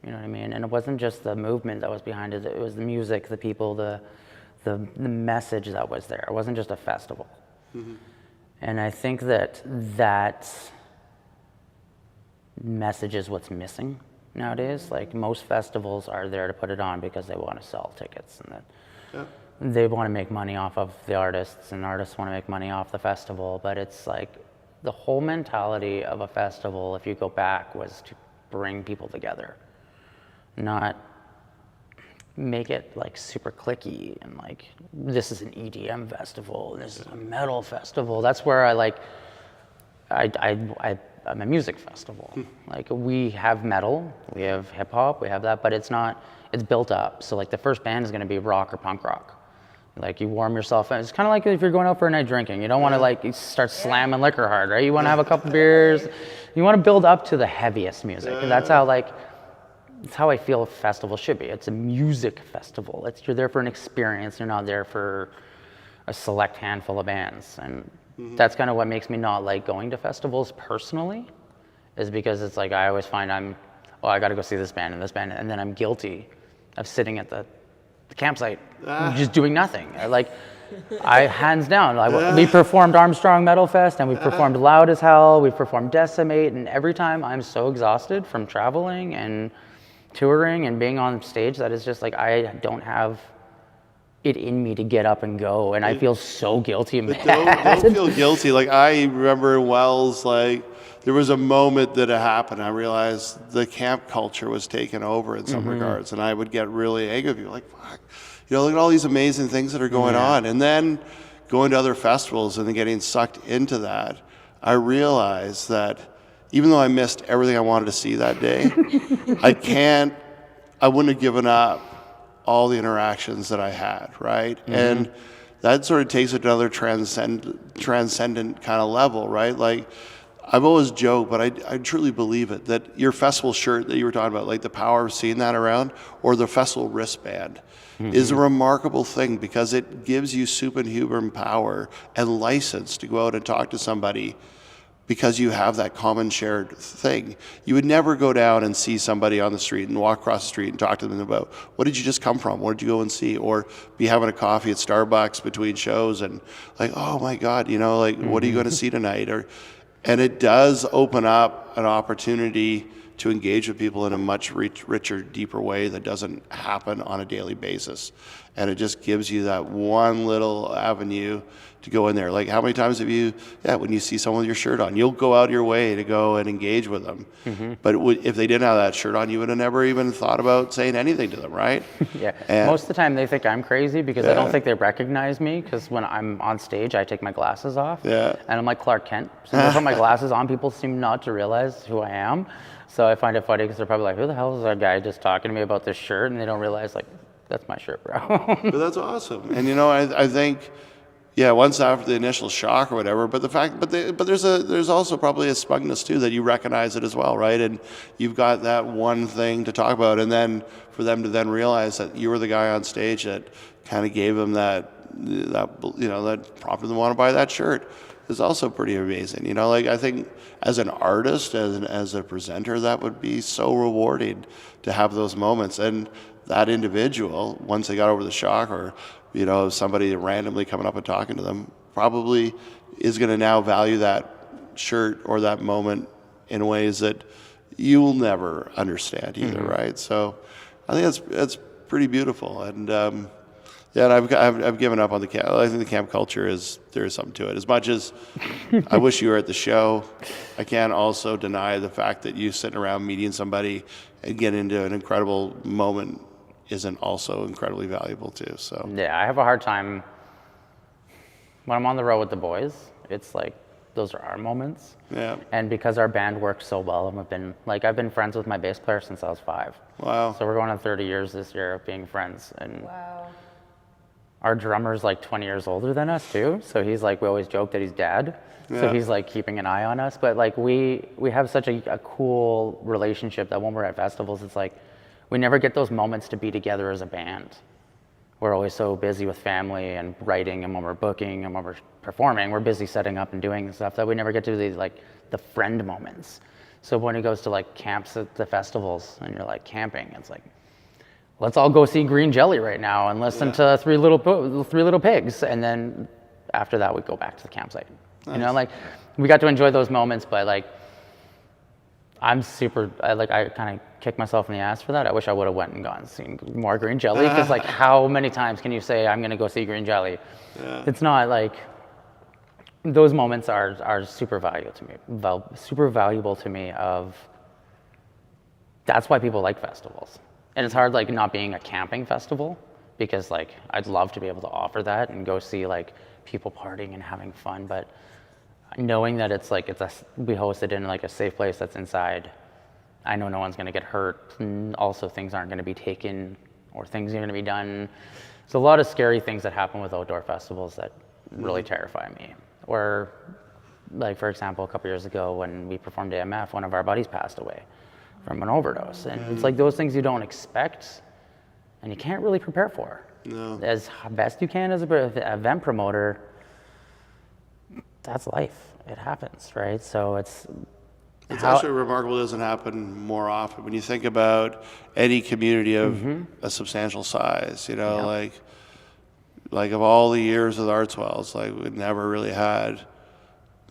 You know what I mean? And it wasn't just the movement that was behind it. It was the music, the people, the message that was there. It wasn't just a festival. Mm-hmm. And I think that message is what's missing nowadays. Like, most festivals are there to put it on because they want to sell tickets, and that they want to make money off of the artists, and artists want to make money off the festival. But it's like, the whole mentality of a festival, if you go back, was to bring people together, not make it like super cliquey and like, this is an EDM festival, this is a metal festival. That's where I'm a music festival. Like, we have metal, we have hip hop, we have that, but it's built up. So like, the first band is going to be rock or punk rock. Like, you warm yourself in. It's kind of like if you're going out for a night drinking. You don't want to like start slamming liquor hard, right? You want to have a couple beers. You want to build up to the heaviest music. And that's how I feel a festival should be. It's a music festival. You're there for an experience. You're not there for a select handful of bands. And that's kind of what makes me not like going to festivals personally, is because it's like, I always find I got to go see this band and this band, and then I'm guilty of sitting at the campsite just doing nothing. I hands down, we performed Armstrong Metal Fest, and we performed Loud as Hell, we performed Decimate, and every time I'm so exhausted from traveling and touring and being on stage that it's just like, I don't have it in me to get up and go, and I feel so guilty and bad. Don't feel guilty. Like, I remember in Wells, like, there was a moment that it happened. I realized the camp culture was taken over in some regards, and I would get really angry. Like, fuck, look at all these amazing things that are going on. And then going to other festivals and then getting sucked into that, I realized that even though I missed everything I wanted to see that day, I wouldn't have given up all the interactions that I had, right? And that sort of takes it to another transcendent kind of level, right? Like, I've always joked, but I truly believe it, that your festival shirt that you were talking about, like the power of seeing that around, or the festival wristband, is a remarkable thing, because it gives you superhuman power and license to go out and talk to somebody, because you have that common shared thing. You would never go down and see somebody on the street and walk across the street and talk to them about, what did you just come from? What did you go and see? Or be having a coffee at Starbucks between shows and like, oh my God, what are you going to see tonight? And it does open up an opportunity to engage with people in a much richer, deeper way that doesn't happen on a daily basis. And it just gives you that one little avenue to go in there. Like, how many times have you, when you see someone with your shirt on, you'll go out of your way to go and engage with them. But if they didn't have that shirt on, you would have never even thought about saying anything to them, right? Most of the time they think I'm crazy, because I don't think they recognize me, because when I'm on stage, I take my glasses off. And I'm like Clark Kent. So when I put my glasses on, people seem not to realize who I am. So I find it funny, because they're probably like, who the hell is that guy just talking to me about this shirt? And they don't realize, like, that's my shirt, bro. But that's awesome. And I think, once after the initial shock or whatever, but there's also probably a smugness too, that you recognize it as well, right? And you've got that one thing to talk about, and then for them to then realize that you were the guy on stage that kind of gave them that prompted them to want to buy that shirt, is also pretty amazing. I think as an artist, as a presenter, that would be so rewarding to have those moments. And that individual, once they got over the shock, or somebody randomly coming up and talking to them, probably is going to now value that shirt or that moment in ways that you'll never understand either, right? So I think that's pretty beautiful. And and I've given up on the camp. I think the camp culture there is something to it. As much as I wish you were at the show, I can't also deny the fact that you sitting around meeting somebody and get into an incredible moment isn't also incredibly valuable too. So I have a hard time when I'm on the road with the boys. It's like, those are our moments. And because our band works so well, and I've been friends with my bass player since I was 5. Wow. So we're going on 30 years this year of being friends. And our drummer's like 20 years older than us too. So he's like, we always joke that he's dad. So he's like keeping an eye on us. But like, we have such a cool relationship that when we're at festivals, it's like, we never get those moments to be together as a band. We're always so busy with family and writing, and when we're booking and when we're performing, we're busy setting up and doing stuff, that we never get to the friend moments. So when it goes to like camps at the festivals and you're like camping, it's like, let's all go see Green Jelly right now and listen to Three Little Pigs, and then after that we go back to the campsite. Nice. You know, like we got to enjoy those moments, but like I kind of kick myself in the ass for that. I wish I would have went and gone and seen more Green Jelly, because like how many times can you say I'm going to go see Green Jelly? Yeah. It's not like, those moments are super valuable to me. Of that's why people like festivals. And it's hard, like, not being a camping festival, because like I'd love to be able to offer that and go see like people partying and having fun, but knowing that we host it in like a safe place that's inside, I know no one's going to get hurt, and also things aren't going to be taken or things are going to be done. There's a lot of scary things that happen with outdoor festivals that really terrify me. Or like, for example, a couple years ago when we performed AMF, one of our buddies passed away from an overdose, and it's like those things you don't expect and you can't really prepare for. No. As best you can as an event promoter, that's life. It happens, right? So it's actually remarkable. It doesn't happen more often. When you think about any community of a substantial size, you know, like of all the years with Artswells, like we never really had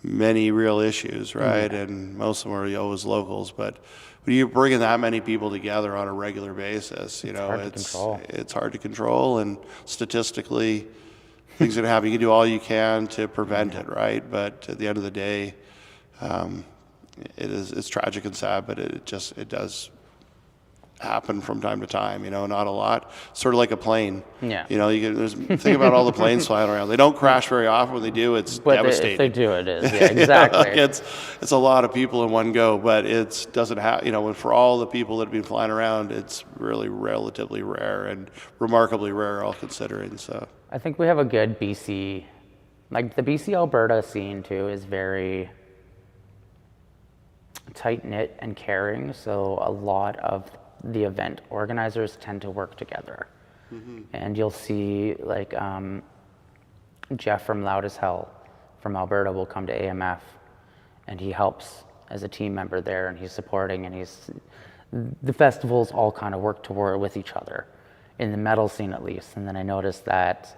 many real issues, right? And most of them are always locals. But when you're bringing that many people together on a regular basis, you know, it's hard to control, and statistically, things are going to happen. You can do all you can to prevent it, right? But at the end of the day, it's tragic and sad, but it does happen from time to time, you know, not a lot. Sort of like a plane. Yeah. You know, think about all the planes flying around. They don't crash very often. When they do, it's devastating. If they do, it is. Yeah, exactly. You know, like it's a lot of people in one go, but it doesn't have, you know, for all the people that have been flying around, it's really relatively rare, and remarkably rare, all considering. So I think we have a good BC, like the BC Alberta scene too is very tight-knit and caring, so a lot of the event organizers tend to work together. And you'll see like Jeff from Loud as Hell from Alberta will come to AMF, and he helps as a team member there, and he's supporting, and the festivals all kind of work with each other in the metal scene, at least. And then I noticed that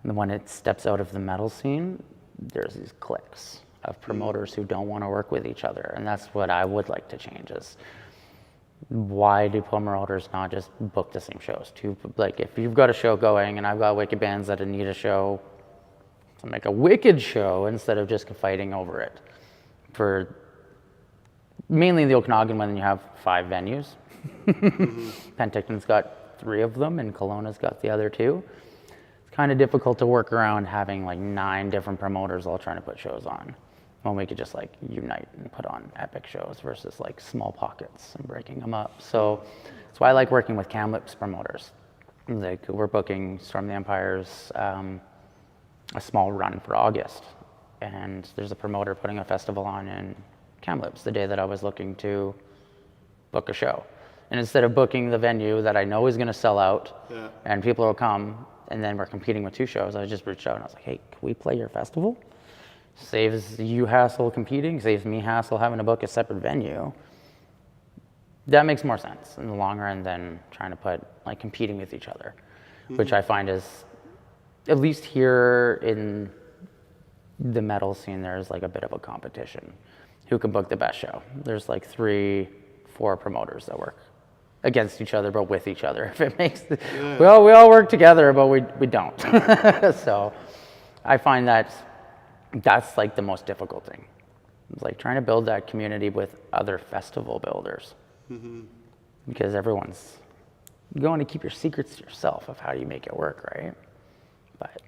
when it steps out of the metal scene, there's these cliques of promoters who don't want to work with each other. And that's what I would like to change, is why do promoters not just book the same shows? Like, if you've got a show going and I've got wicked bands that need a show, to make a wicked show instead of just fighting over it. For mainly in the Okanagan, when you have 5 venues. Penticton's got 3 of them, and Kelowna's got the other 2. It's kind of difficult to work around having like 9 different promoters all trying to put shows on, when we could just like unite and put on epic shows versus like small pockets and breaking them up. So that's why I like working with Kamloops promoters. Like, we're booking Storm the Empire's a small run for August, and there's a promoter putting a festival on in Kamloops the day that I was looking to book a show. And instead of booking the venue that I know is going to sell out and people will come, and then we're competing with 2 shows, I just reached out and I was like, hey, can we play your festival? Saves you hassle competing, saves me hassle having to book a separate venue. That makes more sense in the long run than trying to put like competing with each other, which I find is, at least here in the metal scene, there's like a bit of a competition. Who can book the best show? There's like 3-4 promoters that work against each other, but with each other. If it makes, we all work together, but we don't. So I find that's like the most difficult thing. It's like trying to build that community with other festival builders, because everyone's going to keep your secrets to yourself of how you make it work, right? But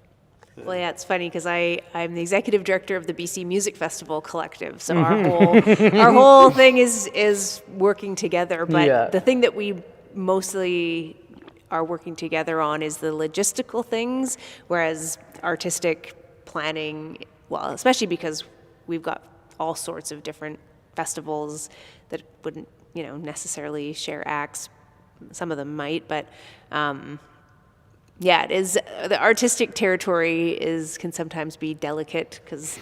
well, yeah, it's funny because I'm the executive director of the BC Music Festival Collective, so our whole thing is working together. But the thing that we mostly are working together on is the logistical things, whereas artistic planning, well, especially because we've got all sorts of different festivals that wouldn't, you know, necessarily share acts. Some of them might, but yeah, it is, the artistic territory can sometimes be delicate, because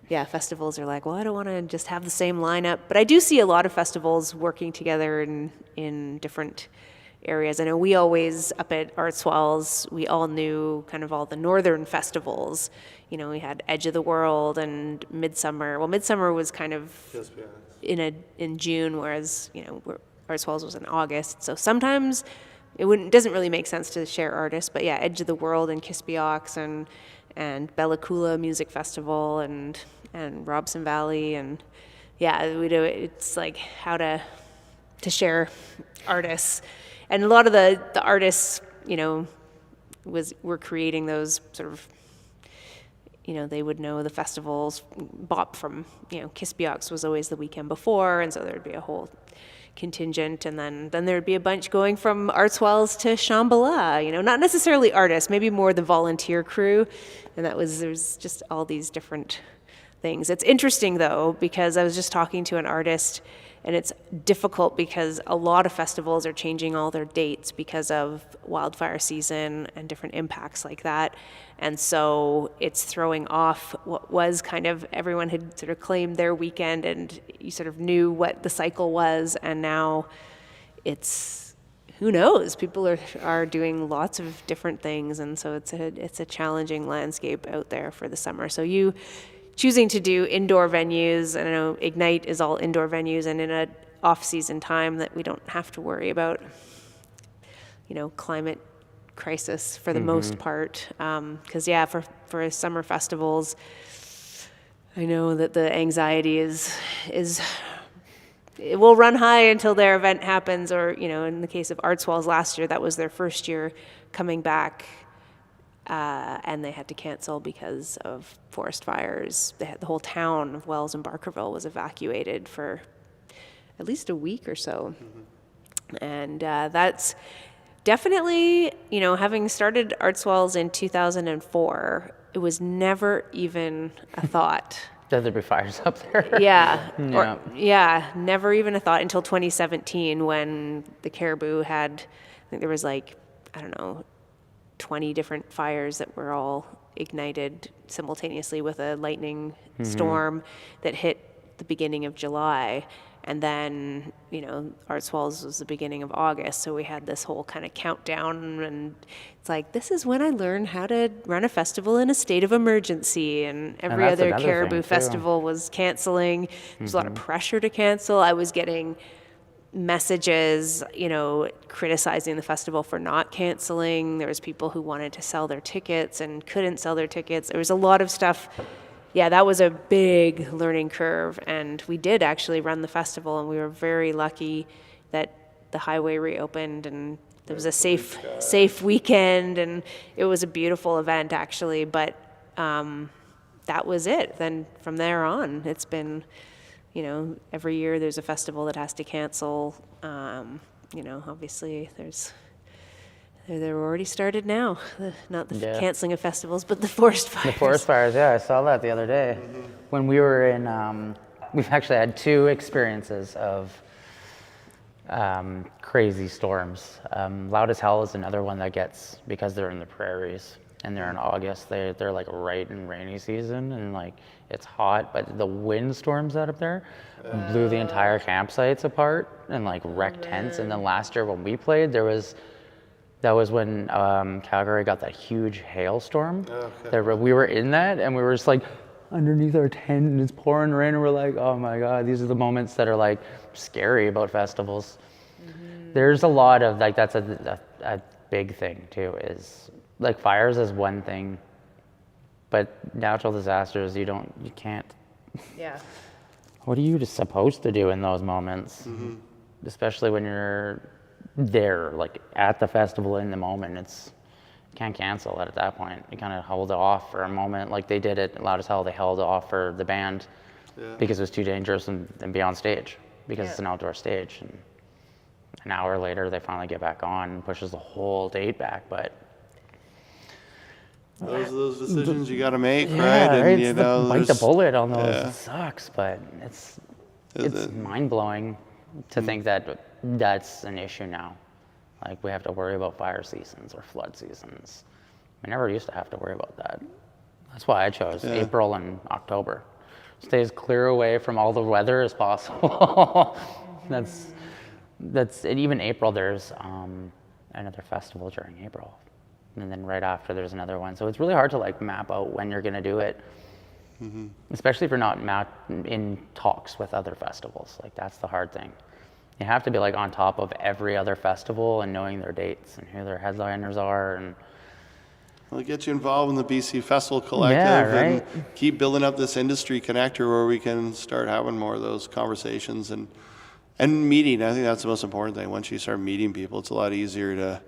yeah, festivals are like, well, I don't want to just have the same lineup. But I do see a lot of festivals working together in different areas. I know we always, up at Art Swells, we all knew kind of all the northern festivals. You know, we had Edge of the World and Midsummer. Well, Midsummer was kind of in June, whereas, you know, Art Swells was in August. So sometimes doesn't really make sense to share artists, but yeah, Edge of the World and Kispiox and Bella Coola Music Festival and Robson Valley, and yeah, we do. It's like how to share artists, and a lot of the artists, you know, were creating those sort of, you know, they would know the festivals. Bop from, you know, Kispiox was always the weekend before, and so there'd be a whole contingent, and then there'd be a bunch going from Art Swells to Shambhala, you know, not necessarily artists, maybe more the volunteer crew, and there's just all these different things. It's interesting though, because I was just talking to an artist, and it's difficult because a lot of festivals are changing all their dates because of wildfire season and different impacts like that. And so it's throwing off what was kind of, everyone had sort of claimed their weekend and you sort of knew what the cycle was. And now it's, who knows? People are doing lots of different things. And so it's a challenging landscape out there for the summer. So you choosing to do indoor venues, I know Ignite is all indoor venues, and in an off-season time that we don't have to worry about, you know, climate crisis for the most part. Because yeah, for summer festivals, I know that the anxiety is it will run high until their event happens, or, you know, in the case of Art Swells last year, that was their first year coming back. And they had to cancel because of forest fires. The whole town of Wells and Barkerville was evacuated for at least a week or so. And that's definitely, you know, having started Art Swells in 2004, it was never even a thought. That there'd be fires up there. Yeah. Never even a thought until 2017 when the Caribou had, I think there was like, I don't know, 20 different fires that were all ignited simultaneously with a lightning storm that hit the beginning of July. And then, you know, Art Swells was the beginning of August. So we had this whole kind of countdown, and it's like, this is when I learned how to run a festival in a state of emergency. And every other Caribou festival was canceling. There's a lot of pressure to cancel. I was getting messages, you know, criticizing the festival for not canceling. There was people who wanted to sell their tickets and couldn't sell their tickets. There was a lot of stuff. Yeah, that was a big learning curve, and we did actually run the festival, and we were very lucky that the highway reopened and there was a safe weekend, and it was a beautiful event actually, but that was it. Then from there on, it's been, you know, every year there's a festival that has to cancel. You know, obviously they're already started now. Not the canceling of festivals, but the forest fires. The forest fires, yeah, I saw that the other day. When we were in, we've actually had two experiences of crazy storms. Loud as Hell is another one that gets, because they're in the prairies and they're in August, they're like right in rainy season, and like it's hot, but the wind storms out up there blew the entire campsites apart and like wrecked tents. And then last year when we played, that was when Calgary got that huge hailstorm. We were in that, and we were just like underneath our tent, and it's pouring rain, and we're like, oh my God, these are the moments that are like scary about festivals. There's a lot of like, that's a big thing too, is like fires is one thing, but natural disasters, you can't. Yeah. What are you just supposed to do in those moments? Especially when you're there, like at the festival in the moment, you can't cancel it at that point. You kind of hold it off for a moment, like they did it Loud as Hell. They held it off for the band because it was too dangerous and be on stage, because it's an outdoor stage. And an hour later, they finally get back on and pushes the whole date back. But those decisions you got to make, right? And you know, bite the bullet on those. It sucks, but it's mind blowing to think that that's an issue now. Like, we have to worry about fire seasons or flood seasons. We never used to have to worry about that. That's why I chose April and October. stay as clear away from all the weather as possible. that's and even April, there's another festival during April, and then right after there's another one. So it's really hard to like map out when you're going to do it, especially if you're not in talks with other festivals. Like that's the hard thing. You have to be like on top of every other festival and knowing their dates and who their headliners are. And well, it gets you involved in the BC Festival Collective right. and keep building up this industry connector where we can start having more of those conversations and meeting. I think that's the most important thing. Once you start meeting people, it's a lot easier to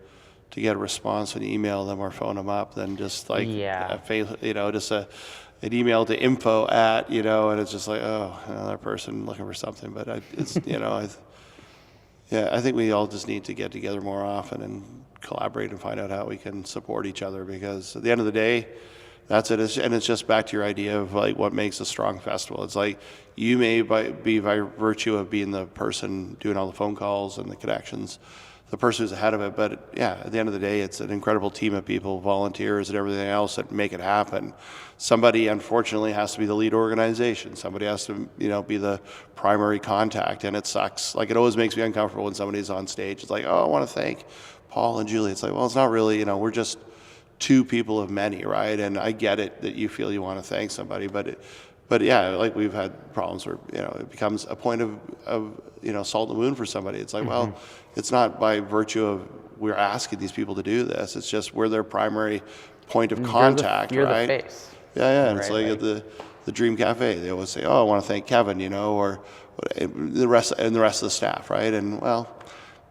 get a response when you email them or phone them up than just like an email to info at, and it's just like, oh, another person looking for something. But I think we all just need to get together more often and collaborate and find out how we can support each other, because at the end of the day, that's it. And it's just back to your idea of like what makes a strong festival. It's like you may be by virtue of being the person doing all the phone calls and the connections, the person who's ahead of it. But yeah, at the end of the day, it's an incredible team of people, volunteers and everything else that make it happen. Somebody unfortunately has to be the lead organization. Somebody has to, be the primary contact, and it sucks. Like it always makes me uncomfortable when somebody's on stage. It's like, oh, I want to thank Paul and Julie. It's like, well, it's not really, we're just two people of many, right? And I get it that you feel you want to thank somebody, but yeah, like we've had problems where, it becomes a point of salt in the wound for somebody. It's like, well, it's not by virtue of we're asking these people to do this. It's just we're their primary point of contact, you're right? the face. Yeah. And it's like at the Dream Cafe, they always say, oh, I want to thank Kevin, or the rest of the staff, right? And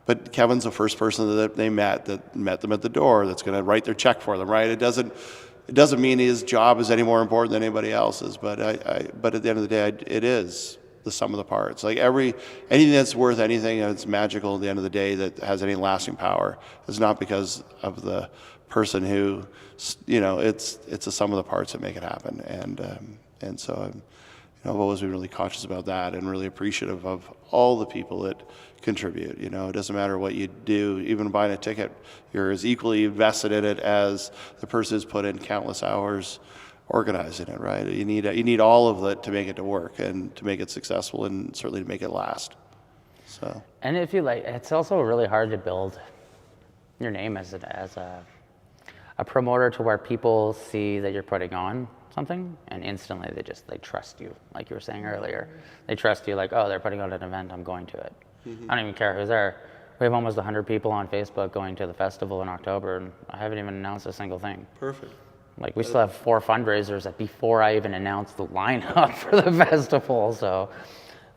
but Kevin's the first person that they met them at the door that's going to write their check for them, right? It doesn't mean his job is any more important than anybody else's, but but at the end of the day, it is the sum of the parts. Like anything that's worth anything, that's magical at the end of the day, that has any lasting power, is not because of the person who, it's the sum of the parts that make it happen. And so I've always been really conscious about that and really appreciative of all the people that contribute. It doesn't matter what you do, even buying a ticket, you're as equally invested in it as the person who's put in countless hours organizing it, right? You need all of it to make it to work and to make it successful, and certainly to make it last. So. And if you like, it's also really hard to build your name as a promoter to where people see that you're putting on something and instantly they trust you, like you were saying earlier. They trust you, like, oh, they're putting on an event, I'm going to it. I don't even care who's there. We have almost 100 people on Facebook going to the festival in October, and I haven't even announced a single thing. Perfect. Like we still have 4 fundraisers before I even announced the lineup for the festival. So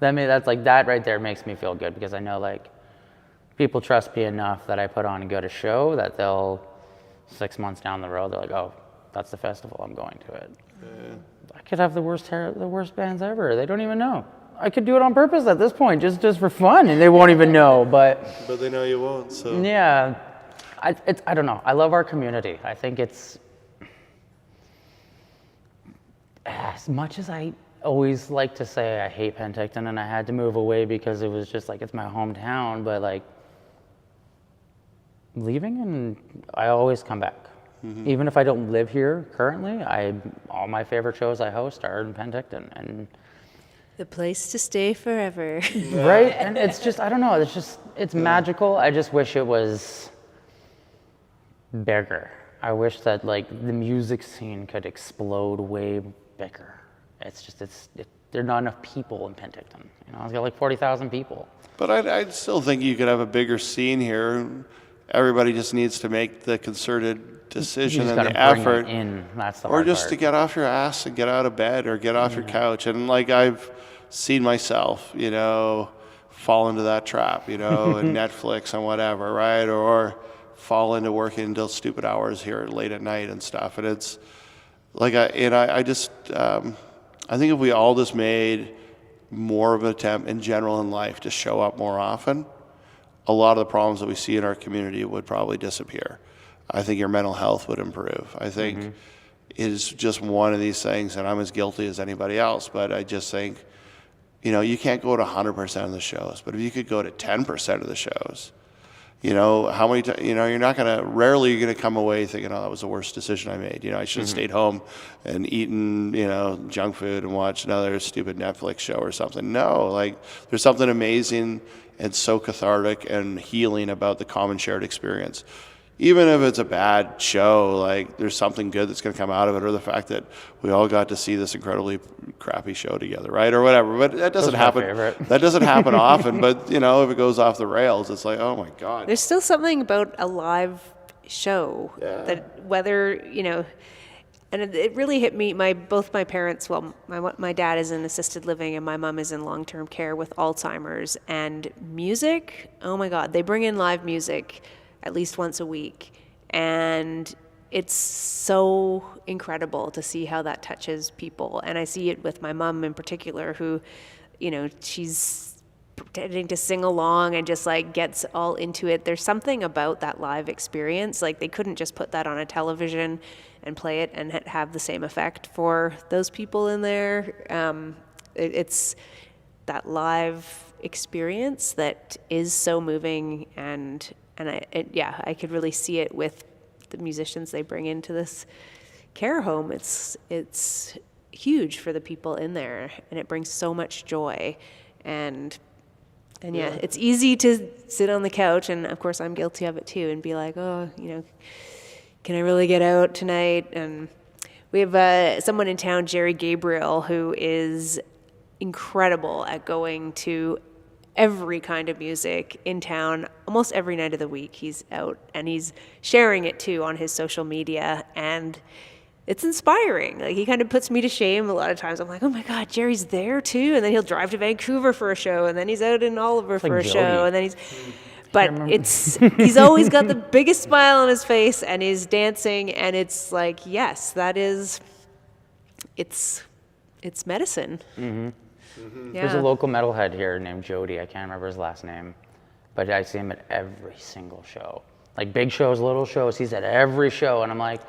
that right there makes me feel good, because I know like people trust me enough that I put on a good show that they'll 6 months down the road, they're like, oh, that's the festival, I'm going to it. Yeah. I could have the worst bands ever. They don't even know. I could do it on purpose at this point, just for fun, and they won't even know. But they know you won't. So yeah, I don't know. I love our community. I think it's, as much as I always like to say I hate Penticton and I had to move away because it was just like it's my hometown, but like leaving, and I always come back. Even if I don't live here currently, all my favorite shows I host are in Penticton, and the place to stay forever. right? And it's just, I don't know, it's magical. I just wish it was bigger. I wish that like the music scene could explode way bigger. It's just, there are not enough people in Penticton. It's got like 40,000 people. But I still think you could have a bigger scene here. Everybody just needs to make the concerted decision and the effort. That's the or hard just part. to get off your ass and get out of bed or get off your couch. And like I've seen myself, fall into that trap, and Netflix and whatever, right? Or fall into working until stupid hours here late at night and stuff. And it's like, I think if we all just made more of an attempt in general in life to show up more often, a lot of the problems that we see in our community would probably disappear. I think your mental health would improve. I think it is just one of these things, and I'm as guilty as anybody else, but I just think, you can't go to 100% of the shows, but if you could go to 10% of the shows, You know, how many times, you know, rarely you're going to come away thinking, oh, that was the worst decision I made. You know, I should have stayed home and eaten, you know, junk food and watched another stupid Netflix show or something. No, like, there's something amazing and so cathartic and healing about the common shared experience. Even if it's a bad show, like, there's something good that's going to come out of it, or the fact that we all got to see this incredibly crappy show together, right, or whatever. But that doesn't happen. That doesn't happen often. But, you know, if it goes off the rails, it's like, oh my God. There's still something about a live show that, whether, you know, and it really hit me. Both my parents, well, my dad is in assisted living and my mom is in long-term care with Alzheimer's, and music. Oh my God, they bring in live music at least once a week, and it's so incredible to see how that touches people. And I see it with my mom in particular, who, you know, she's pretending to sing along and just like gets all into it. There's something about that live experience. Like, they couldn't just put that on a television and play it and have the same effect for those people in there. It's that live experience that is so moving, and I could really see it with the musicians they bring into this care home. It's huge for the people in there, and it brings so much joy. And it's easy to sit on the couch, and of course I'm guilty of it too, and be like, oh, you know, can I really get out tonight? And we have someone in town, Jerry Gabriel, who is incredible at going to every kind of music in town. Almost every night of the week he's out, and he's sharing it too on his social media, and it's inspiring. Like, he kind of puts me to shame a lot of times. I'm like, oh my God, Jerry's there too, and then he'll drive to Vancouver for a show, and then he's out in Oliver for a show, and then he's always got the biggest smile on his face, and he's dancing, and it's like, yes, it's medicine. Mm-hmm. Yeah. There's a local metalhead here named Jody. I can't remember his last name, but I see him at every single show. Like, big shows, little shows, he's at every show, and I'm like,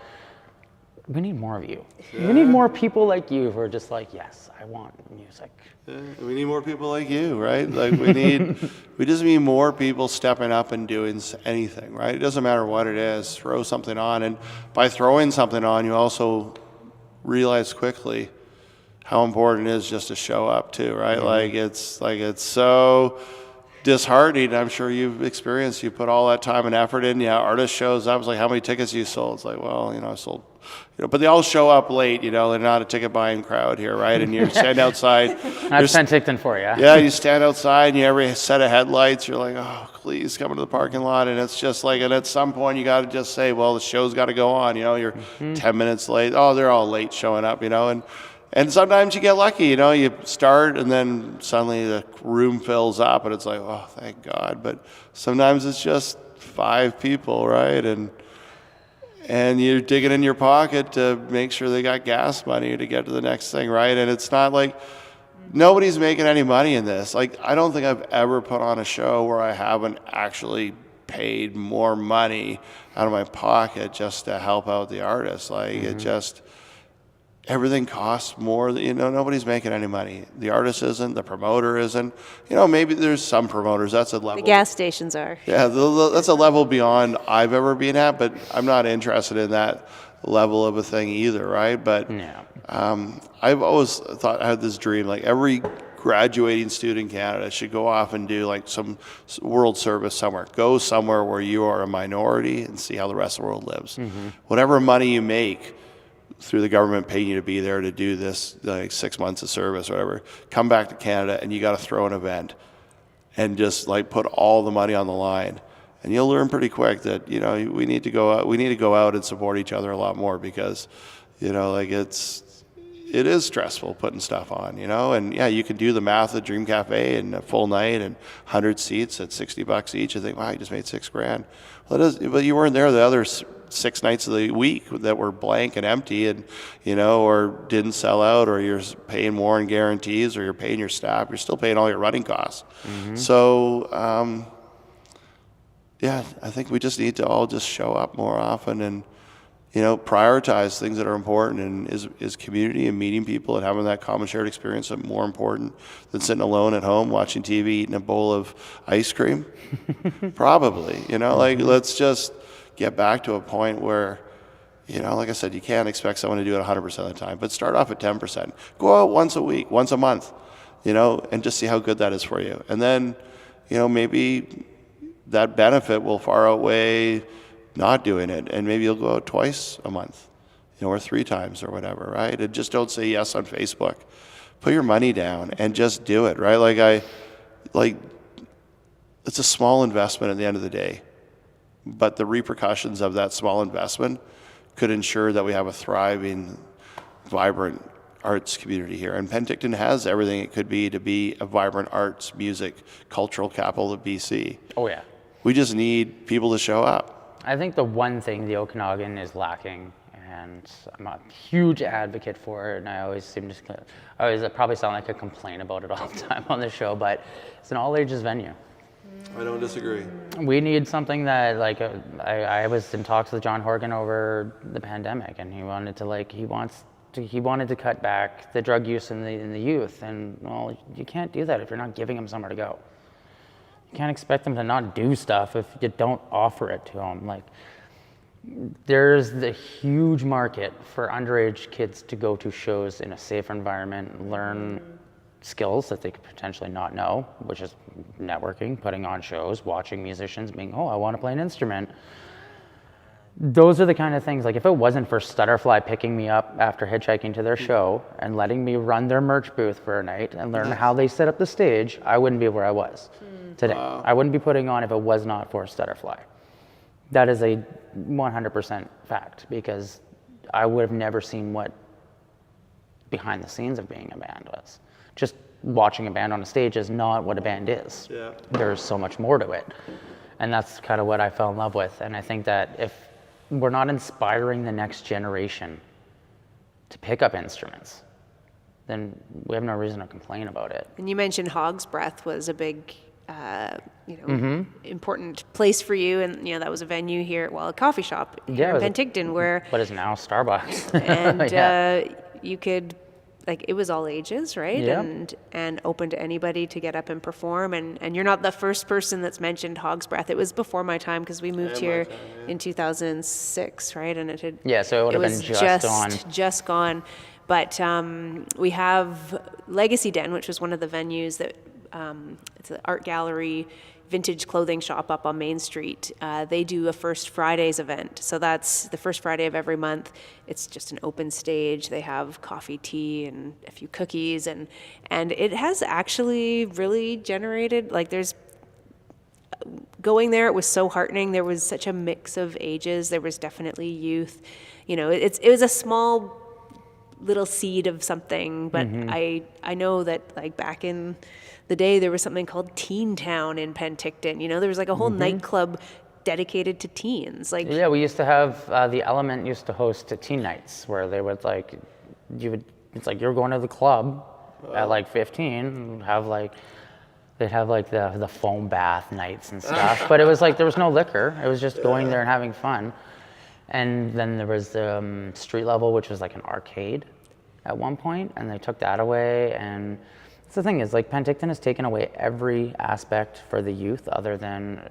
we need more of you. Yeah. We need more people like you who are just like, yes, I want music. Yeah, we need more people like you, right? Like, we just need more people stepping up and doing anything, right? It doesn't matter what it is, throw something on. And by throwing something on, you also realize quickly how important it is just to show up too, right? Mm-hmm. It's so disheartening. I'm sure you've experienced, you put all that time and effort in. Yeah, artist shows up. It's like, how many tickets you sold? It's like, well, you know, I sold, you know, but they all show up late, you know, they're not a ticket buying crowd here, right? And you stand outside. That's Penticton for you. Yeah, you stand outside and you have every set of headlights. You're like, oh, please come into the parking lot. And it's just like, and at some point you got to just say, well, the show's got to go on. You know, you're 10 minutes late. Oh, they're all late showing up, you know, and sometimes you get lucky, you know, you start and then suddenly the room fills up and it's like, oh, thank God. But sometimes it's just 5 people, right? And you're digging in your pocket to make sure they got gas money to get to the next thing, right? And it's not like nobody's making any money in this. Like, I don't think I've ever put on a show where I haven't actually paid more money out of my pocket just to help out the artist. Like, it just... everything costs more. You know, nobody's making any money. The artist isn't. The promoter isn't. You know, maybe there's some promoters. That's a level. The gas stations are. Yeah, that's a level beyond I've ever been at. But I'm not interested in that level of a thing either, right? But I've always thought, I had this dream, like every graduating student in Canada should go off and do like some world service somewhere. Go somewhere where you are a minority and see how the rest of the world lives. Mm-hmm. Whatever money you make through the government paying you to be there to do this, like 6 months of service or whatever, come back to Canada and you got to throw an event and just like put all the money on the line. And you'll learn pretty quick that, you know, we need to go out and support each other a lot more, because, you know, like it is stressful putting stuff on, you know. And yeah, you can do the math at Dream Cafe and a full night and 100 seats at $60 each and think, wow, you just made $6,000. Well, but you weren't there the other 6 nights of the week that were blank and empty, and, you know, or didn't sell out, or you're paying more in guarantees, or you're paying your staff. You're still paying all your running costs. Mm-hmm. So, yeah, I think we just need to all just show up more often and prioritize things that are important, and is community and meeting people and having that common shared experience more important than sitting alone at home watching TV, eating a bowl of ice cream? Probably, like, let's just get back to a point where, like I said, you can't expect someone to do it 100% of the time, but start off at 10%. Go out once a week, once a month, and just see how good that is for you. And then, maybe that benefit will far outweigh not doing it, and maybe you'll go out twice a month, or 3 times or whatever, right? And just don't say yes on Facebook. Put your money down and just do it, right? It's a small investment at the end of the day, but the repercussions of that small investment could ensure that we have a thriving, vibrant arts community here. And Penticton has everything it could be to be a vibrant arts, music, cultural capital of BC. Oh yeah. We just need people to show up. I think the one thing the Okanagan is lacking, and I'm a huge advocate for it, and I always probably sound like I complain about it all the time on the show, but it's an all ages venue. I don't disagree. We need something that, I was in talks with John Horgan over the pandemic, and he wanted to cut back the drug use in the youth, and well, you can't do that if you're not giving them somewhere to go. You can't expect them to not do stuff if you don't offer it to them. There's the huge market for underage kids to go to shows in a safe environment and learn skills that they could potentially not know, which is networking, putting on shows, watching musicians, being, I want to play an instrument. Those are the kind of things, if it wasn't for Stutterfly picking me up after hitchhiking to their show and letting me run their merch booth for a night and learn how they set up the stage, I wouldn't be where I was today. Wow. I wouldn't be putting on if it was not for Stutterfly. That is a 100% fact, because I would have never seen what behind the scenes of being a band was. Just watching a band on a stage is not what a band is. Yeah. There's so much more to it. And that's kind of what I fell in love with. And I think that if we're not inspiring the next generation to pick up instruments, then we have no reason to complain about it. And you mentioned Hog's Breath was a big, important place for you, and that was a venue here, a coffee shop here in Penticton, where what is now Starbucks, and you could. It was all ages, right? Yeah. And open to anybody to get up and perform. And you're not the first person that's mentioned Hog's Breath. It was before my time, because we moved here in 2006, right? And it had so it would have been just gone. But we have Legacy Den, which was one of the venues that it's an art gallery, vintage clothing shop up on Main Street. They do a First Fridays event. So that's the first Friday of every month. It's just an open stage. They have coffee, tea, and a few cookies. And it has actually really generated, there's going there, it was so heartening. There was such a mix of ages. There was definitely youth. It was a small little seed of something, but I know that back in the day, there was something called Teen Town in Penticton. There was a whole nightclub dedicated to teens. We used to have the Element used to host teen nights where they would you're going to the club at 15 and have they'd have the foam bath nights and stuff. But it was there was no liquor. It was just going there and having fun. And then there was the street level, which was an arcade at one point, and they took that away. And that's the thing is, Penticton has taken away every aspect for the youth other than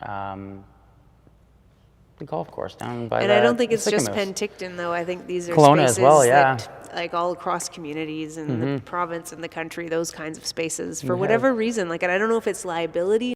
the golf course down by. And I don't think it's just Penticton, though. I think these are Kelowna spaces as well, yeah. that all across communities in the province and the country, those kinds of spaces, for whatever reason. And I don't know if it's liability